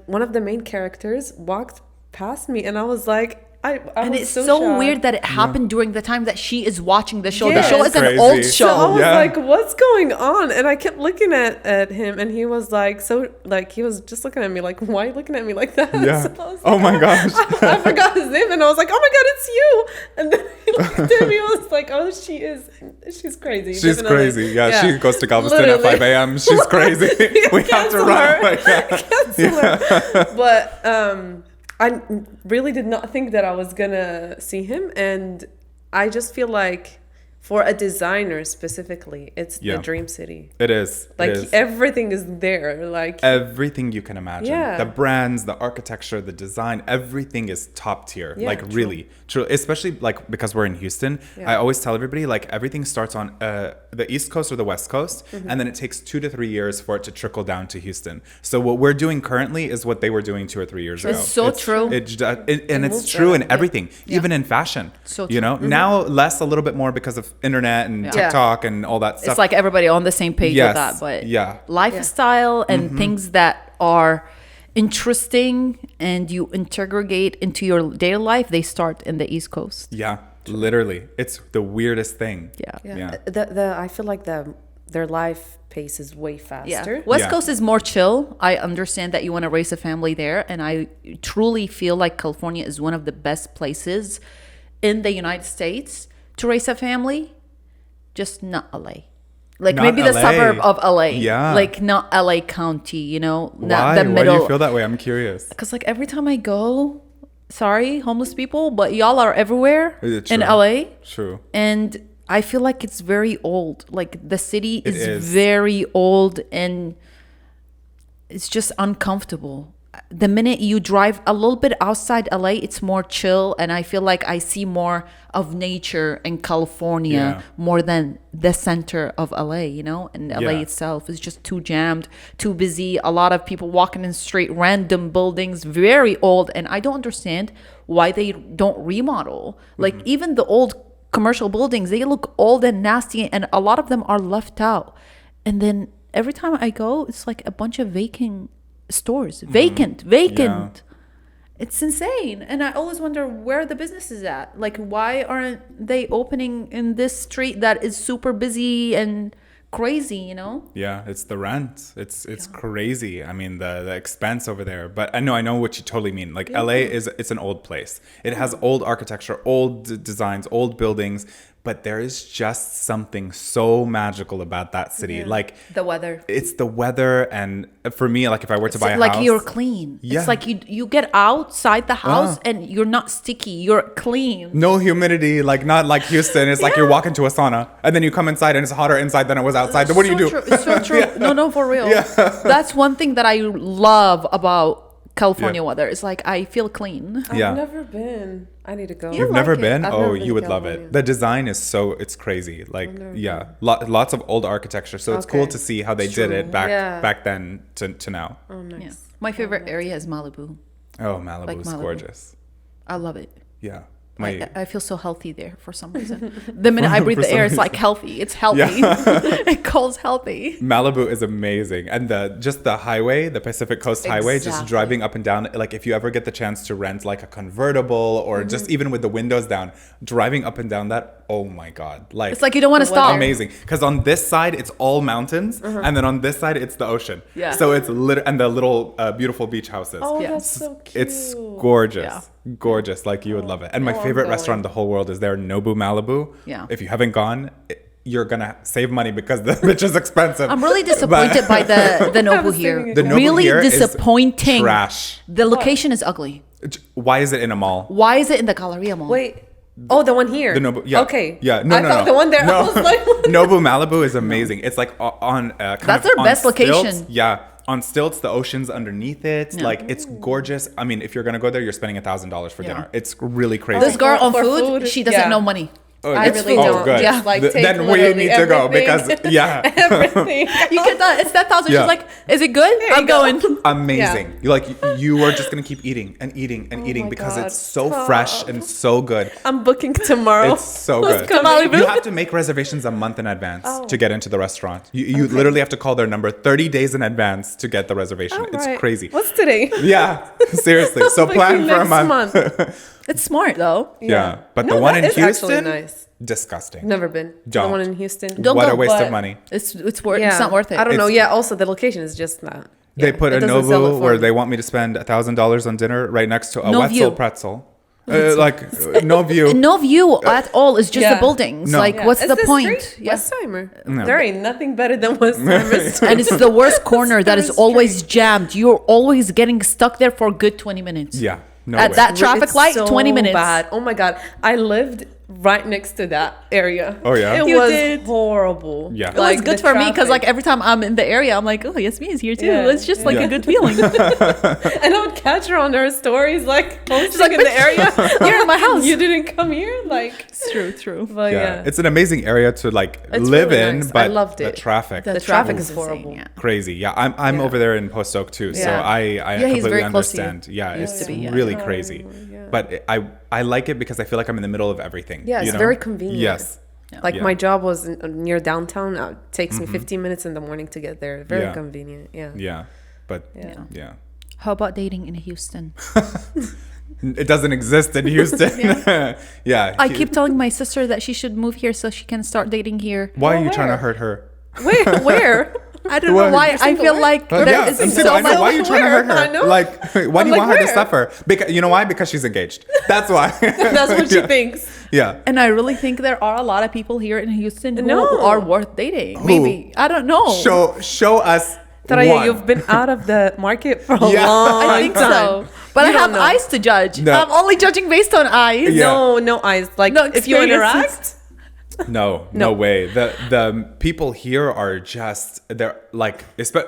one of the main characters walked past me, and I was like, And was it's so so shocked. weird that it happened during the time that she is watching the show. Yes. The show is an Crazy. old So show. I was Yeah. like, what's going on? And I kept looking at him, and he was like, he was just looking at me like, why are you looking at me like that? Yeah. So I was Oh my like, gosh. I forgot his name, and I was like, oh my God, it's you. And then he looked at me, I was like, oh, she's crazy. She's Definitely. crazy. Yeah, she goes to Galveston Literally. at 5 a.m. She's crazy. We have to Cancel run. her. Like, yeah. Cancel her. But I really did not think that I was gonna see him, and I just feel like for a designer specifically, it's the dream city. It is. Like it is. everything is there. Like Everything you can imagine. Yeah. The brands, the architecture, the design, everything is top tier. Yeah, like true. really. True. Especially like because we're in Houston. Yeah. I always tell everybody like everything starts on the East Coast or the West Coast. And then it takes 2 to 3 years for it to trickle down to Houston. So what we're doing currently is what they were doing 2 or 3 years ago. It's so true. And it's moves true in fast. everything, even in fashion. So you true. know, now less a little bit more because of internet and TikTok and all that stuff. It's like everybody on the same page with that. But lifestyle and things that are interesting and you integrate into your daily life, they start in the East Coast. Yeah, literally. It's the weirdest thing. Yeah. I feel like their life pace is way faster. West Coast is more chill. I understand that you want to raise a family there, and I truly feel like California is one of the best places in the United States to raise a family. Just not LA. Like Not maybe the LA. suburb of LA. Yeah. Like not LA County, you know? Why? Not the middle. Why do you feel that way? I'm curious. Because like every time I go, sorry, homeless people, but y'all are everywhere in True. LA. True. And I feel like it's very old. Like the city is is. very old and it's just uncomfortable. The minute you drive a little bit outside LA, it's more chill. And I feel like I see more of nature in California more than the center of LA, you know? And LA itself is just too jammed, too busy. A lot of people walking in the street, random buildings, very old. And I don't understand why they don't remodel. Like even the old commercial buildings, they look old and nasty, and a lot of them are left out. And then every time I go, it's like a bunch of vacant stores. Vacant. Yeah. It's insane. And I always wonder where the business is at. Like, why aren't they opening in this street that is super busy and crazy, you know? Yeah, it's the rent. It's crazy. I mean, the expense over there. But I know what you totally mean. Like LA it's an old place. It has old architecture, old designs, old buildings. But there is just something so magical about that city. Like The weather. it's the weather, and for me, like if I were to buy a like house, you're clean. Yeah. It's like you get outside the house and you're not sticky. You're clean. no humidity, like not like Houston. It's like you're walking to a sauna, and then you come inside, and it's hotter inside than it was outside. Then what do you do? True. It's so true. No, for real. That's one thing that I love about California weather. It's like I feel clean. I've never been. I need to go. You've like never it. been? I've Oh, never been you to would love California. it. The design is it's crazy. Like, lots of old architecture. So it's cool Okay. to see how they did it back then to now. Oh, nice. Yeah. My favorite area is Malibu. Oh, Malibu Like is Malibu. gorgeous. I love it. Yeah. I feel so healthy there for some reason. The minute I breathe the air, it's like healthy. It's healthy. It calls healthy. Malibu is amazing, and the highway, the Pacific Coast Highway, just Exactly. driving up and down. Like if you ever get the chance to rent like a convertible or just even with the windows down, driving up and down that. Oh my God! Like It's like you don't want to stop. amazing, because on this side it's all mountains, and then on this side it's the ocean. Yeah. So it's and the little beautiful beach houses. Oh, Yeah. that's so cute. It's gorgeous. Yeah. Gorgeous. Like you would love it. And my I'm favorite going. restaurant in the whole world is there, Nobu Malibu. Yeah. If you haven't gone, you're gonna save money because the bitch is expensive. I'm really disappointed by the Nobu here. The Nobu really here is disappointing. trash. The location is ugly. Why is it in a mall? Why is it in the Galleria Mall? Wait. Oh, the one here. The Nobu, yeah. Okay. Yeah. No, I no, thought no. the one there. No. I was like, Nobu Malibu is amazing. It's like on. That's their best location. Yeah. on stilts. The ocean's underneath it. Yeah. Like, it's gorgeous. I mean, if you're gonna go there, you're spending $1,000 for dinner. It's really crazy. This girl on For food, food, she doesn't yeah. know money. Oh, I really don't. good. Yeah. Like, take Then we literally need to go because everything. everything. You get that, it's 10,000. Yeah. She's like, is it good? I'm going. Amazing. You are just gonna keep eating and eating and eating my because God, it's so stop. fresh and so good. I'm booking tomorrow. It's so Let's good. go. Malibu. You have to make reservations a month in advance to get into the restaurant. You literally have to call their number 30 days in advance to get the reservation. All It's right. crazy. What's today? Yeah, seriously. So plan for a Next month. It's smart though. Yeah, but No, the one that in is actually Houston, nice. disgusting. Never been. Don't. The one in Houston. Don't What go, a waste but of money. It's worth. It's not worth it. I don't know. It's- Yeah. Also, the location is just not. They yeah, put it a doesn't sell it Nobu for where me. they want me to spend $1,000 on dinner right next to a No Wetzel view. pretzel. No view. No view at all. It's just Yeah. the buildings. No. Like, Yeah. what's Is the this point? street? Yeah. Westheimer. No. There ain't nothing better than Westheimer Street. And it's the worst corner that is Street. always jammed. You're always getting stuck there for a good 20 minutes. Yeah. No At way. that traffic It's light, so 20 minutes. Bad. Oh my God. I lived right next to that area. Oh, yeah? It You was did. horrible. Yeah. It was good the for me because, like, traffic. every time I'm in the area, I'm like, oh, Yasmeen is here too. Yeah. It's just like Yeah. a good feeling. And I would catch her on her stories, like posting like, in the area. You're in my house. You didn't come here, like. It's true. But Yeah. yeah, It's an amazing area to like It's live really in, nice. I but loved the it. traffic. The traffic is insane, horrible. yeah. Crazy. Yeah, I'm Yeah. over there in Post Oak too, so Yeah. I he's completely very close to you. understand. Yeah, Used it's to be, yeah. really crazy. Yeah. But I like it because I feel like I'm in the middle of everything. Yeah, you it's know? very convenient. Yes. Like Yeah. my job was near downtown. It takes me 15 minutes in the morning to get there. Very Yeah. convenient. Yeah. Yeah. But Yeah. yeah. How about dating in Houston? It doesn't exist in Houston. Yeah. I keep telling my sister that she should move here so she can start dating here. Why are you Where? trying to hurt her? Where? I don't know What? why. You're I single feel where? like But there yeah, is I'm so single. I know. much. Why are you trying to hurt Where? I her? know. Like, why do you like, want her to where? suffer? Because you know why? Because she's engaged. That's why. That's what she Yeah. thinks. Yeah. And I really think there are a lot of people here in Houston who No. are worth dating. Maybe. I don't know. Show us. Thuraya, one. you've been out of the market for a Yeah. long I think time. so. But You I have don't know. eyes to judge. No. I'm only judging based on eyes. Yeah. No eyes. Like No if you experiences. interact, No No. way. The people here are just they're like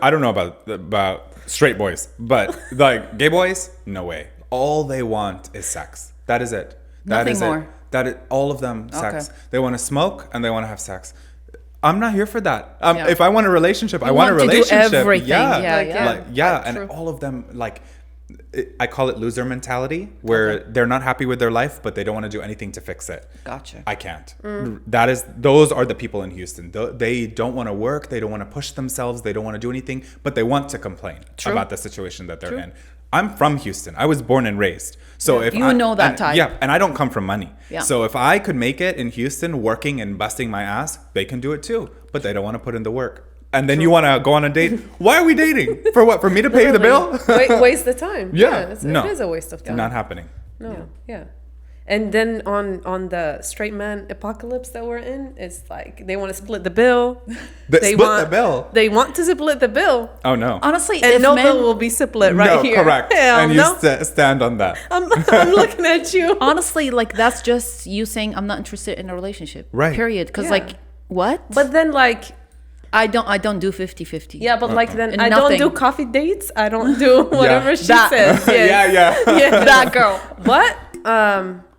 I don't know about straight boys, but like gay boys, no way. All they want is sex. That is it. That Nothing is more. it. That is all of them sex. Okay. They want to smoke and they want to have sex. I'm not here for that. Yeah. If I want a relationship, I want a want to do relationship. everything. Yeah, Yeah, Like, yeah. Like, yeah, Like, and true. all of them like. I call it loser mentality, where they're not happy with their life, but they don't want to do anything to fix it. Gotcha. I can't. Those are the people in Houston. They don't want to work. They don't want to push themselves. They don't want to do anything, but they want to complain about the situation that they're in. I'm from Houston. I was born and raised. So if You I, know that and, type. Yeah, and I don't come from money. Yeah. So if I could make it in Houston working and busting my ass, they can do it too. But they don't want to put in the work. And then you want to go on a date. Why are we dating? For what? For me to pay the bill? waste the time. Yeah. It is a waste of time. Not happening. No, yeah. And then on the straight man apocalypse that we're in, it's like they want to split the bill. Split the bill? They want to split the bill. Oh no. Honestly, And if no men, bill will be split right no, here. correct. Hell And you no. stand on that. I'm looking at you. honestly, like that's just you saying I'm not interested in a relationship. Right. Period. Because Yeah. like what? But then like I don't do 50-50. yeah, but like then And I nothing. don't do coffee dates. I don't do whatever she That- says. Yes. Yeah. Yeah. That girl. But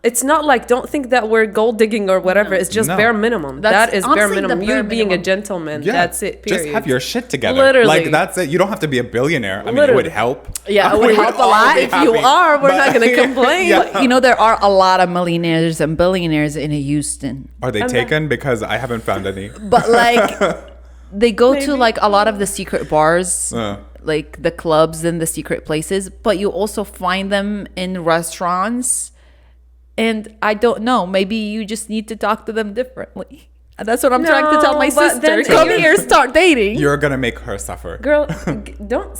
it's not like don't think that we're gold digging or whatever. It's just No. bare minimum. That's That is bare honestly the minimum. bare You being a minimum. gentleman. Yeah. That's it. Period. Just have your shit together. Literally. Like that's it. You don't have to be a billionaire. I mean, it Literally. would help. Yeah, it We would help a all lot. be If you happy. are, we're not But- gonna complain. Yeah. You know, there are a lot of millionaires and billionaires in Houston. Are they taken? Because I haven't found any. But like they go to Maybe. like a lot of the secret bars, Uh. like the clubs and the secret places, but you also find them in restaurants. And I don't know, maybe you just need to talk to them differently. And that's what I'm trying to tell my No, but sister. then Come you're- here, start dating. You're gonna make her suffer. Girl, don't.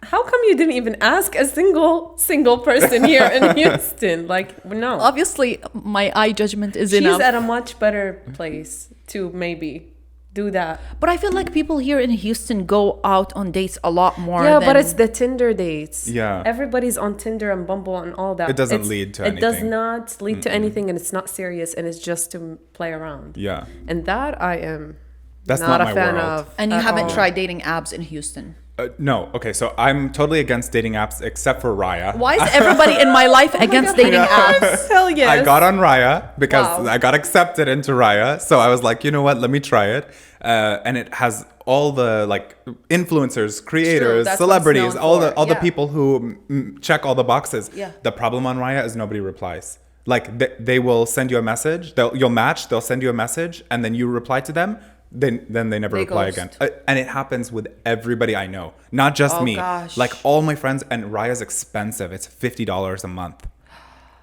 How come you didn't even ask a single person here in Houston? Like, no. Obviously, my eye judgment is She's enough. at a much better place to maybe do that. But I feel like people here in Houston go out on dates a lot more. Yeah, than, but it's the Tinder dates. Yeah. Everybody's on Tinder and Bumble and all that. It doesn't It's- lead to It does anything. not lead to anything, and it's not serious, and it's just to play around. Yeah. And that I am That's not not a my fan world. of. And you at haven't all. tried dating apps in Houston. No. Okay, so I'm totally against dating apps except for Raya. Why is everybody in my life against dating apps? Hell yes. I got on Raya because Wow. I got accepted into Raya. So I was like, you know what? Let me try it. And it has all the like influencers, creators, That's what it's celebrities, known all for. the Yeah. people who check all the boxes. Yeah. The problem on Raya is nobody replies. Like they will send you a message. You'll match. They'll send you a message, and then you reply to them. Then they never They reply ghost. again. And it happens with everybody I know, not just Oh, me. gosh. Like all my friends. And Raya's expensive. It's $50 a month.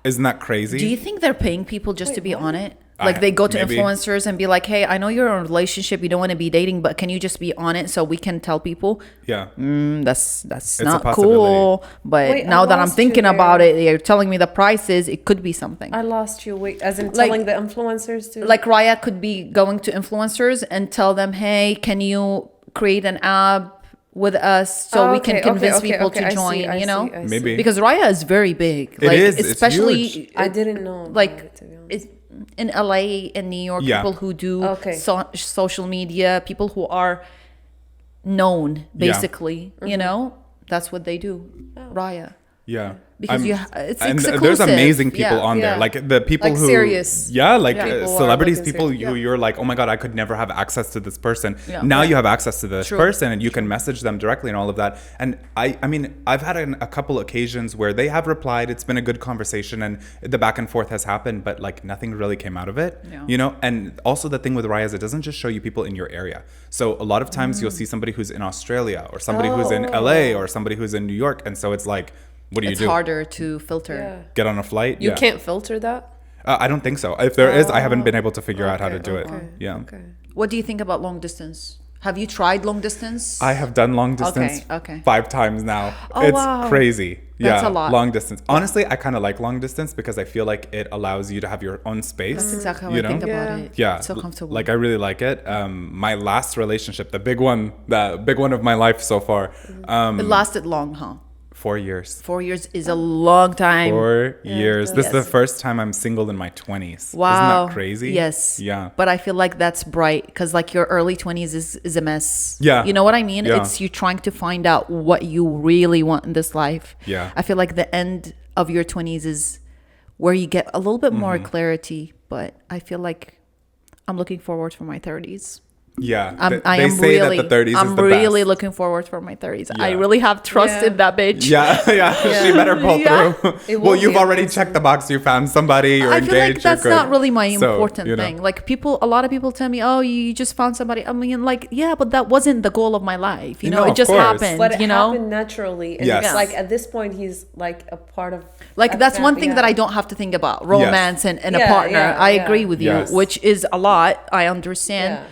Isn't that crazy? Do you think they're paying people just to be on it? I- Like they go to maybe. influencers and be like, hey, I know you're in a relationship, you don't want to be dating, but can you just be on it so we can tell people? Yeah. That's It's a not possibility. cool. But Wait, I now that I'm lost you thinking there. about it, you're telling me the prices, it could be something. I lost you. Wait, as in Like- telling the influencers to Like Raya could be going to influencers and tell them, hey, can you create an app with us so we can convince people to join, you know? Maybe. Because Raya is very big. It Like, is. It's especially huge. I didn't know. about like it, to be honest. it's in LA and New York, Yeah. people who do Okay. social media, people who are known, basically, you know, that's what they do. Raya. Yeah. Because it's and exclusive. there's amazing people Yeah. on there, Yeah. like the people Like who serious. yeah, like People are celebrities, looking people serious. who you're like, oh my god, I could never have access to this person. Yeah. Now you have access to this True. person, and you can message them directly and all of that. And I mean, I've had a couple occasions where they have replied. It's been a good conversation, and the back and forth has happened, but like nothing really came out of it. Yeah. You know. And also the thing with Raya is it doesn't just show you people in your area. So a lot of times you'll see somebody who's in Australia, or somebody who's in LA, or somebody who's in New York, and so it's like, what do you It's do? harder to filter. Yeah. Get on a flight? You Yeah. can't filter that? I don't think so. If there is, I haven't been able to figure out how to do it. Okay, Yeah. Okay. What do you think about long distance? Have you tried long distance? I have done long distance Okay. 5 times now. Oh, It's wow. crazy. That's Yeah, a lot. long distance. Honestly, I kind of like long distance because I feel like it allows you to have your own space. That's exactly how you I know? think about Yeah. it. Yeah, It's so comfortable. Like I really like it. My last relationship, the big one of my life so far, It lasted long, huh? 4 years. 4 years is a long time. 4 years. This is the Yes. first time I'm single in my 20s. Wow. Isn't that crazy? Yes. Yeah. But I feel like that's bright because like your early 20s is a mess. Yeah. You know what I mean? Yeah. It's you trying to find out what you really want in this life. Yeah. I feel like the end of your 20s is where you get a little bit more Mm-hmm. clarity. But I feel like I'm looking forward for my 30s. Yeah. I They am say really, that the 30s I'm is the really best. looking forward for my 30s. I Yeah. really have trust Yeah. in that bitch. Yeah, she better pull Yeah. through. It Well, will you've be already amazing. checked the box. You found somebody. You're I engaged. feel like that's you're good. not really my So, important you know. thing. Like a lot of people tell me, "Oh, you just found somebody." I mean, like, yeah, but that wasn't the goal of my life. You know, No, it of just course. happened. But it you know, happened naturally. And Yes. it's like at this point, he's like a part of. like a that's one fam- thing yeah. that I don't have to think about: romance and a Yeah, partner. yeah, I yeah. agree with you, Yes. which is a lot. I understand. Yeah.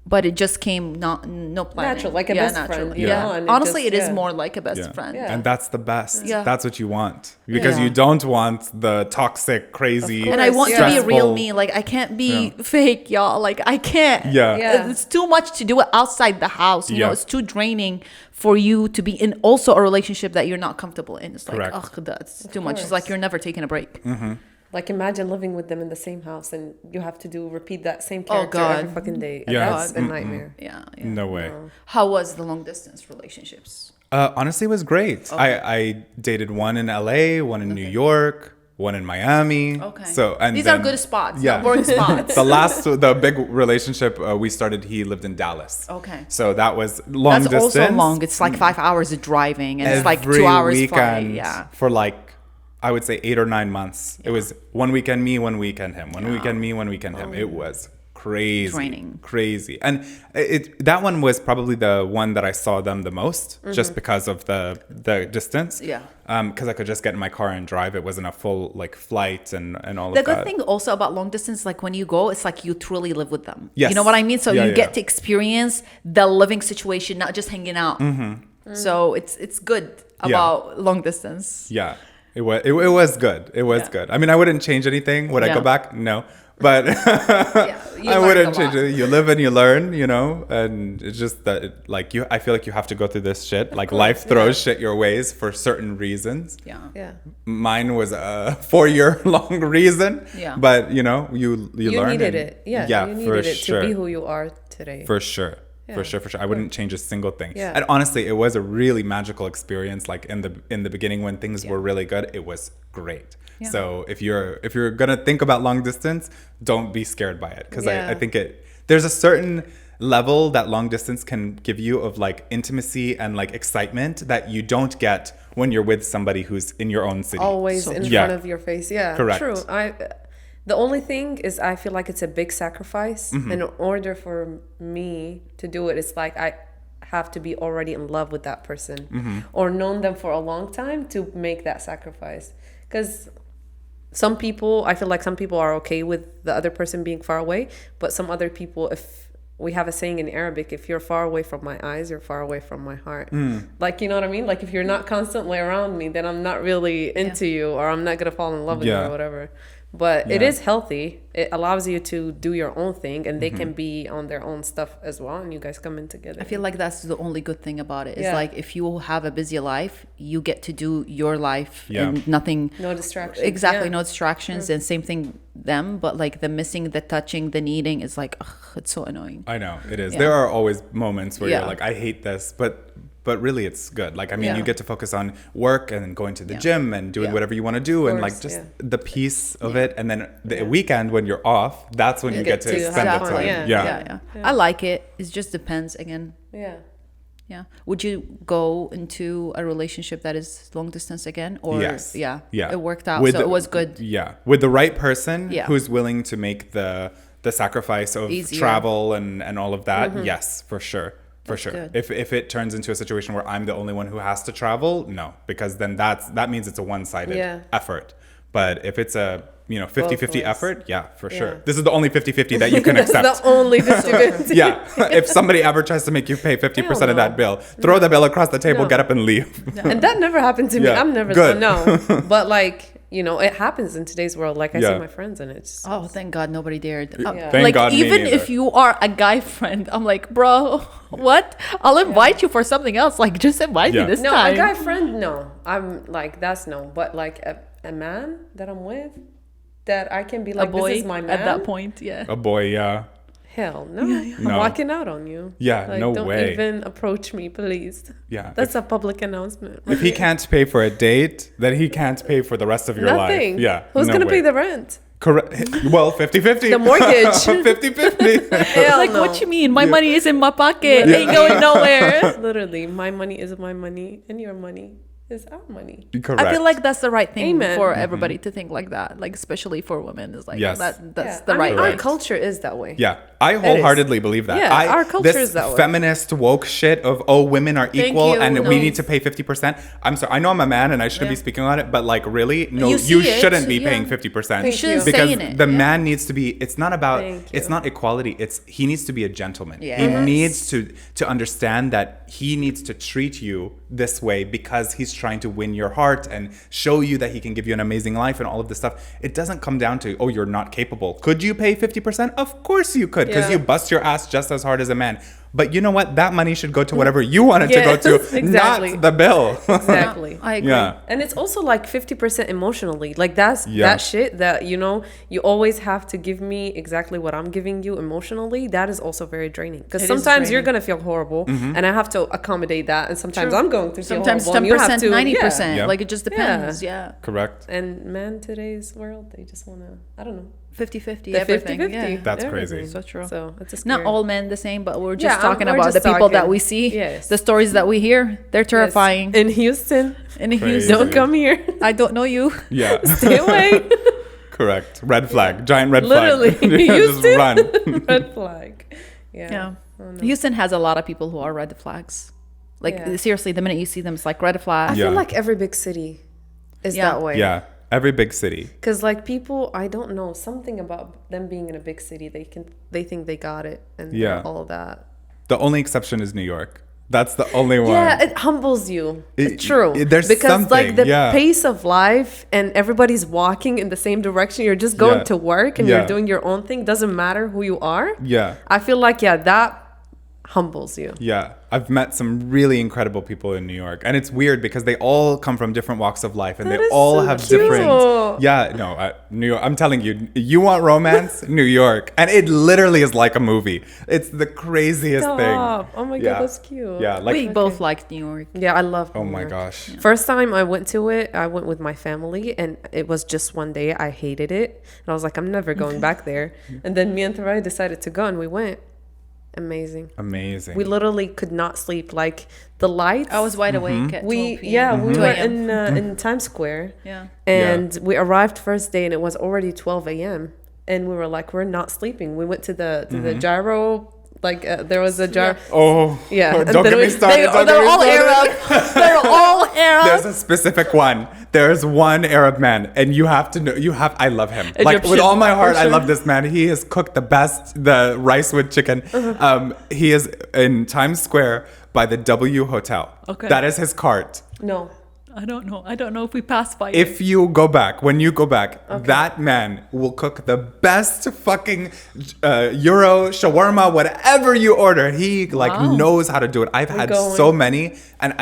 But it just came no planning. Natural, like a best friend, you Yeah, know, and it honestly, just- it is yeah. more like a best Yeah. friend. Yeah. And that's the best. Yeah. That's what you want. Because Yeah. you don't want the toxic, crazy, Of And I want to be a real stressful- me. Like I can't be fake, y'all. Like I can't. Yeah. Yeah. It's too much to do it outside the house. You know, Yeah. it's too draining for you to be in also a relationship that you're not comfortable in. It's like, Correct. ugh, that's too much. It's course. like you're never taking a break. Like imagine living with them in the same house and you have to repeat that same Oh, character every God. fucking day. Yeah. That's a nightmare. Yeah. No way. How was the long distance relationships? Honestly, it was great. I dated one in LA, one in New York, one in Miami. Okay. So and These then- are good spots. Yeah. Not boring spots. the big relationship we started, he lived in Dallas. Okay. So that was long That's distance. also long. It's like 5 hours of driving, and it's like Every 2 hours weekend flight. Yeah. for like I would say 8 or 9 months. It was one weekend me, one weekend him, one weekend me, one weekend him. It was crazy, Draining. crazy. And that one was probably the one that I saw them the most, just because of the distance. Yeah. Because I could just get in my car and drive. It wasn't a full like flight and all The of that. good thing also about long distance, like when you go, it's like you truly live with them. Yes. You know what I mean? So Yeah, you yeah, get yeah. to experience the living situation, not just hanging out. So it's good about long distance. Yeah, it was good. It was Yeah. good. I mean, I wouldn't change anything. Would I Yeah. go back? No. But you I learned wouldn't a change lot. it. You live and you learn, you know, and it's just that, I feel like you have to go through this shit. Like life throws shit your ways for certain reasons. Yeah. Yeah. Mine was a 4-year long reason. Yeah. But you know, you You learn. needed and- it. Yeah. Yeah, You for needed it sure. to be who you are today. For sure. For sure. I wouldn't change a single thing. Yeah. And honestly, it was a really magical experience. Like in the beginning when things were really good, it was great. Yeah. So if you're gonna think about long distance, don't be scared by it, because Yeah. I think there's a certain level that long distance can give you of like intimacy and like excitement that you don't get when you're with somebody who's in your own city. Always in front of your face. Yeah, Correct. True. The only thing is, I feel like it's a big sacrifice. Mm-hmm. And in order for me to do it, it's like I have to be already in love with that person Mm-hmm. or known them for a long time to make that sacrifice. Because some people, I feel like some people are okay with the other person being far away, but some other people, if we have a saying in Arabic, if you're far away from my eyes, you're far away from my heart. Like, you know what I mean? Like, if you're not constantly around me, then I'm not really into you, or I'm not going to fall in love with you or whatever. But it is healthy. It allows you to do your own thing, and they can be on their own stuff as well, and you guys come in together. I feel like that's the only good thing about it. It's like, if you have a busy life, you get to do your life and nothing. No distractions. Exactly, no distractions. And same thing them, but like the missing, the touching, the needing is like, ugh, it's so annoying. I know, it is. There are always moments where Yeah. you're like, I hate this, but really it's good. Like, I mean, you get to focus on work and going to the gym and doing whatever you want to do, and like just the peace of it. And then the weekend when you're off, that's when you get to spend the fun. time. Yeah. I like it. It just depends again. Yeah. Yeah. Would you go into a relationship that is long distance again? Or Yes. Yeah. Yeah. It worked out. With So it was good. Yeah. With the right person Yeah. who's willing to make the sacrifice of Easier. travel and all of that. Yes, for sure. For sure. good. If it turns into a situation where I'm the only one who has to travel, no, because then that means it's a one-sided effort. But if it's a 50-50 effort, yeah, for sure. This is the only 50-50 that you can accept. That's the only 50-50. Yeah. If somebody ever tries to make you pay 50% of that bill, throw the bill across the table, get up and leave. And that never happened to me. Yeah. I'm never Good. no. But like, it happens in today's world. Like I see my friends, and it's Oh, thank God nobody dared. Thank like, God me even neither. if you are a guy friend, I'm like, bro, what? I'll invite you for something else. Like, just invite me this no, time. a guy friend. No, I'm like that's no. But like a man that I'm with, that I can be A like, boy this is my man. at that point, yeah. A boy, yeah. Hell no. I'm No. walking out on you. Yeah, Like, no don't way. even approach me, please. Yeah. That's a public announcement. If he can't pay for a date, then he can't pay for the rest of your Nothing. life. Yeah. Who's no gonna way. pay the rent? Correct. Well, 50-50. The mortgage. 50-50. Hell Like, no. what you mean? My money is in my pocket. Ain't going nowhere. Literally, my money is my money, and your money is our money. Correct. I feel like that's the right thing Amen. for everybody to think like that. Like, especially for women. It's like, Yes. that's Yeah. the right Our way. culture is that way. Yeah, I wholeheartedly believe that. Yeah, our culture this is that way. feminist woke shit of women are equal you. and No. we need to pay 50%. I'm sorry, I know I'm a man and I shouldn't be speaking on it, but like really, no, You you see it, shouldn't be yeah. paying 50%. You shouldn't because saying it, the yeah. man needs to be. It's not about. Thank It's you. not equality. He needs to be a gentleman. Yes. He needs to understand that he needs to treat you this way because he's trying to win your heart and show you that he can give you an amazing life and all of this stuff. It doesn't come down to, oh, you're not capable. Could you pay 50%? Of course you could, because Yeah. you bust your ass just as hard as a man. But you know what? That money should go to whatever you want it to go Yes, to, exactly. not the bill. Exactly. I agree. Yeah. And it's also like 50% emotionally. Like that's Yeah. that shit that, you always have to give me exactly what I'm giving you emotionally. That is also very draining. Because It is sometimes you're draining. going to feel horrible Mm-hmm. and I have to accommodate that. And sometimes I'm going to feel Sometimes horrible. and you have 10%, to- 90%. Yeah. Like, it just depends. Yeah. Correct. And men today's world, they just want to, I don't know. 50-50. The Everything. 50-50. Yeah. That's everything. crazy. So true. So it's a Not scary- all men the same, but we're just Yeah, talking we're about just the people that talking. we see, Yes. the stories that we hear. They're Yes. terrifying. In Houston, And Crazy. don't come here. I don't know you. Yeah. Stay away. Correct. Red flag. Giant red Literally. flag. Yeah, just Houston. run. Red flag. Yeah. Oh, no. Houston has a lot of people who are red flags. Like, Yeah. seriously, the minute you see them, it's like red I flag. Yeah. feel like every big city is Yeah. that way. Yeah. Every big city. Because like people, I don't know, something about them being in a big city, they think they got it and Yeah. all that. The only exception is New York. That's the only one. Yeah, it humbles you. It's true. There's because like something, the yeah. pace of life and everybody's walking in the same direction. You're just going Yeah. to work and Yeah. you're doing your own thing. Doesn't matter who you are. Yeah. I feel like that humbles you. Yeah, I've met some really incredible people in New York, and it's weird because they all come from different walks of life, and That they is all so have cute. different. Yeah, no, New York. I'm telling you, you want romance, New York, and it literally is like a movie. It's the craziest Stop. thing. Oh my Yeah. God, that's cute. Yeah, like We both liked New York. Yeah, I love oh New my York. gosh. First time I went to it, I went with my family, and it was just one day. I hated it, and I was like, I'm never going back there. And then me and Thuraya decided to go, and we went. Amazing. Amazing. We literally could not sleep. Like the lights. I was wide awake at 12 p.m. We 2 were a.m. in Times Square. Yeah. And we arrived first day, and it was already 12 a.m. And we were like, we're not sleeping. We went to the gyro. Like there was a gyro. Oh, Yeah. And Don't then get me started. don't get They're me all started. Arab. They're all Arab. There's a specific one. There's one Arab man, and you have to know. I love him. Like with Egyptian, all my heart, for I sure. love this man. He has cooked the rice with chicken. He is in Times Square by the W Hotel. Okay. That is his cart. No. I don't know if we passed by it. If you go back, when you go back, that man will cook the best fucking Euro shawarma, whatever you order. He knows how to do it. I've had going. so many, and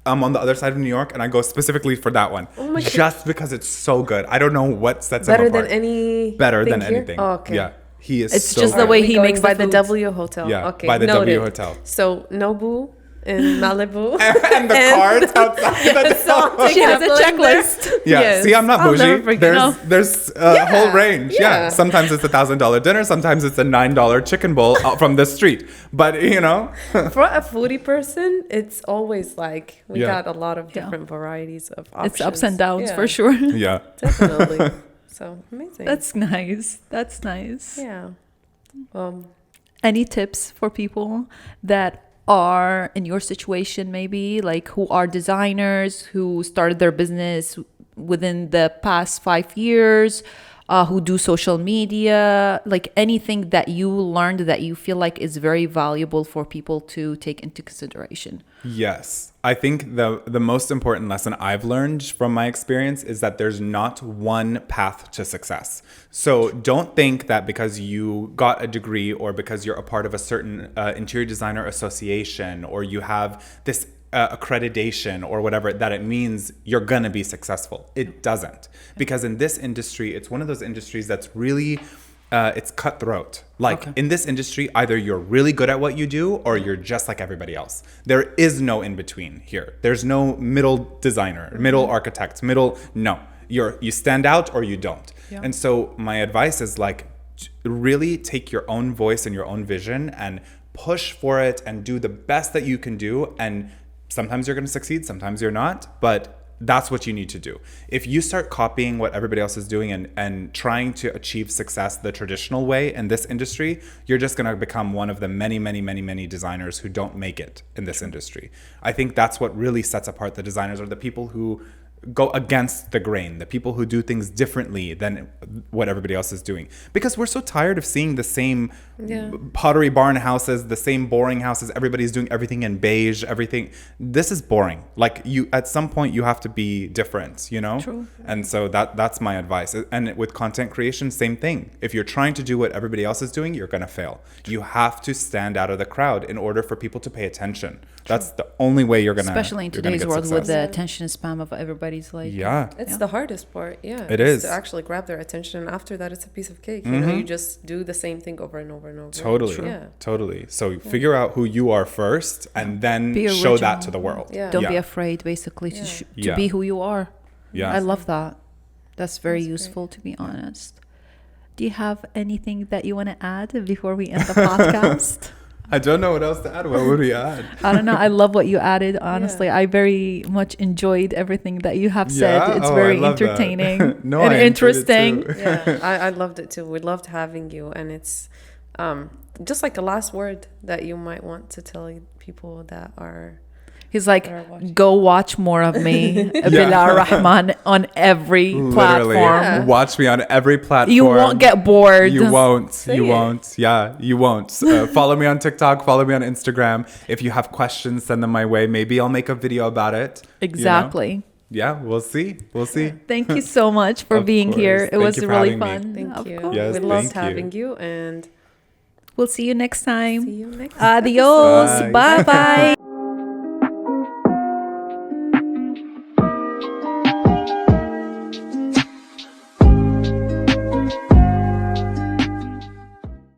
I'm on the other side of New York, and I go specifically for that one, my God. just because it's so good. I don't know what sets him Better apart. than any. Better than thing here? anything. Oh, okay. Yeah, he is. It's so just the good. way We he going makes by the the foods. W Hotel. Yeah, Okay. by the W noted. Hotel. So Nobu in Malibu. and the cards outside the door. She has a checklist. Yeah, Yes. see, I'm not I'll bougie. never forget. There's a whole range. Yeah. yeah. Sometimes it's $1,000 dinner. Sometimes it's a $9 chicken bowl out from the street. But For a foodie person, it's always like we Yeah. got a lot of different varieties of options. It's ups and downs Yeah, for sure. yeah. Definitely. So amazing. That's nice. That's nice. yeah. Any tips for people that are in your situation, maybe like who are designers who started their business within the past 5 years, who do social media, like anything that you learned that you feel like is very valuable for people to take into consideration? Yes. I think the most important lesson I've learned from my experience is that there's not one path to success. So don't think that because you got a degree or because you're a part of a certain interior designer association or you have this accreditation or whatever, that it means you're gonna be successful. It doesn't. Because in this industry, it's one of those industries that's really it's cutthroat. Like in this industry, either you're really good at what you do or you're just like everybody else. There is no in between here. There's no middle designer, middle architect, no. You stand out or you don't. Yeah. And so my advice is like really take your own voice and your own vision and push for it and do the best that you can do. And sometimes you're going to succeed, sometimes you're not, but that's what you need to do. If you start copying what everybody else is doing and trying to achieve success the traditional way in this industry, you're just going to become one of the many designers who don't make it in this industry. I think that's what really sets apart the designers, are the people who go against the grain, the people who do things differently than what everybody else is doing. Because we're so tired of seeing the same pottery barn houses, the same boring houses. Everybody's doing everything in beige, everything. This is boring. Like at some point you have to be different, True. And so that's my advice. And with content creation, same thing. If you're trying to do what everybody else is doing, you're going to fail. You have to stand out of the crowd in order for people to pay attention. That's the only way you're going to, especially in today's world with the attention span of everybody's like. Yeah. It's the hardest part. Yeah. It is. To actually grab their attention. And after that, it's a piece of cake. You just do the same thing over and over and over. Totally. Yeah. Totally. So figure out who you are first and then Be show that original. to the world. Yeah. Don't be afraid, basically, to be who you are. Yeah. I love that. That's very useful, to be honest. Do you have anything that you want to add before we end the podcast? I don't know what else to add. What would we add? I don't know. I love what you added. Honestly, I very much enjoyed everything that you have said. It's very entertaining and interesting. Yeah, I loved it too. We loved having you, and it's just like a last word that you might want to tell people that are. He's like, go watch more of me, Bilal Rehman, on every platform. Yeah. Watch me on every platform. You won't get bored. You won't. You won't. Yeah, you won't. Follow me on TikTok. Follow me on Instagram. If you have questions, send them my way. Maybe I'll make a video about it. Exactly. Yeah, we'll see. We'll see. Thank you so much for being here. It was really fun. Thank you. Yes, we loved having you, and We'll see you next time. See you next Adios. episode. Bye bye.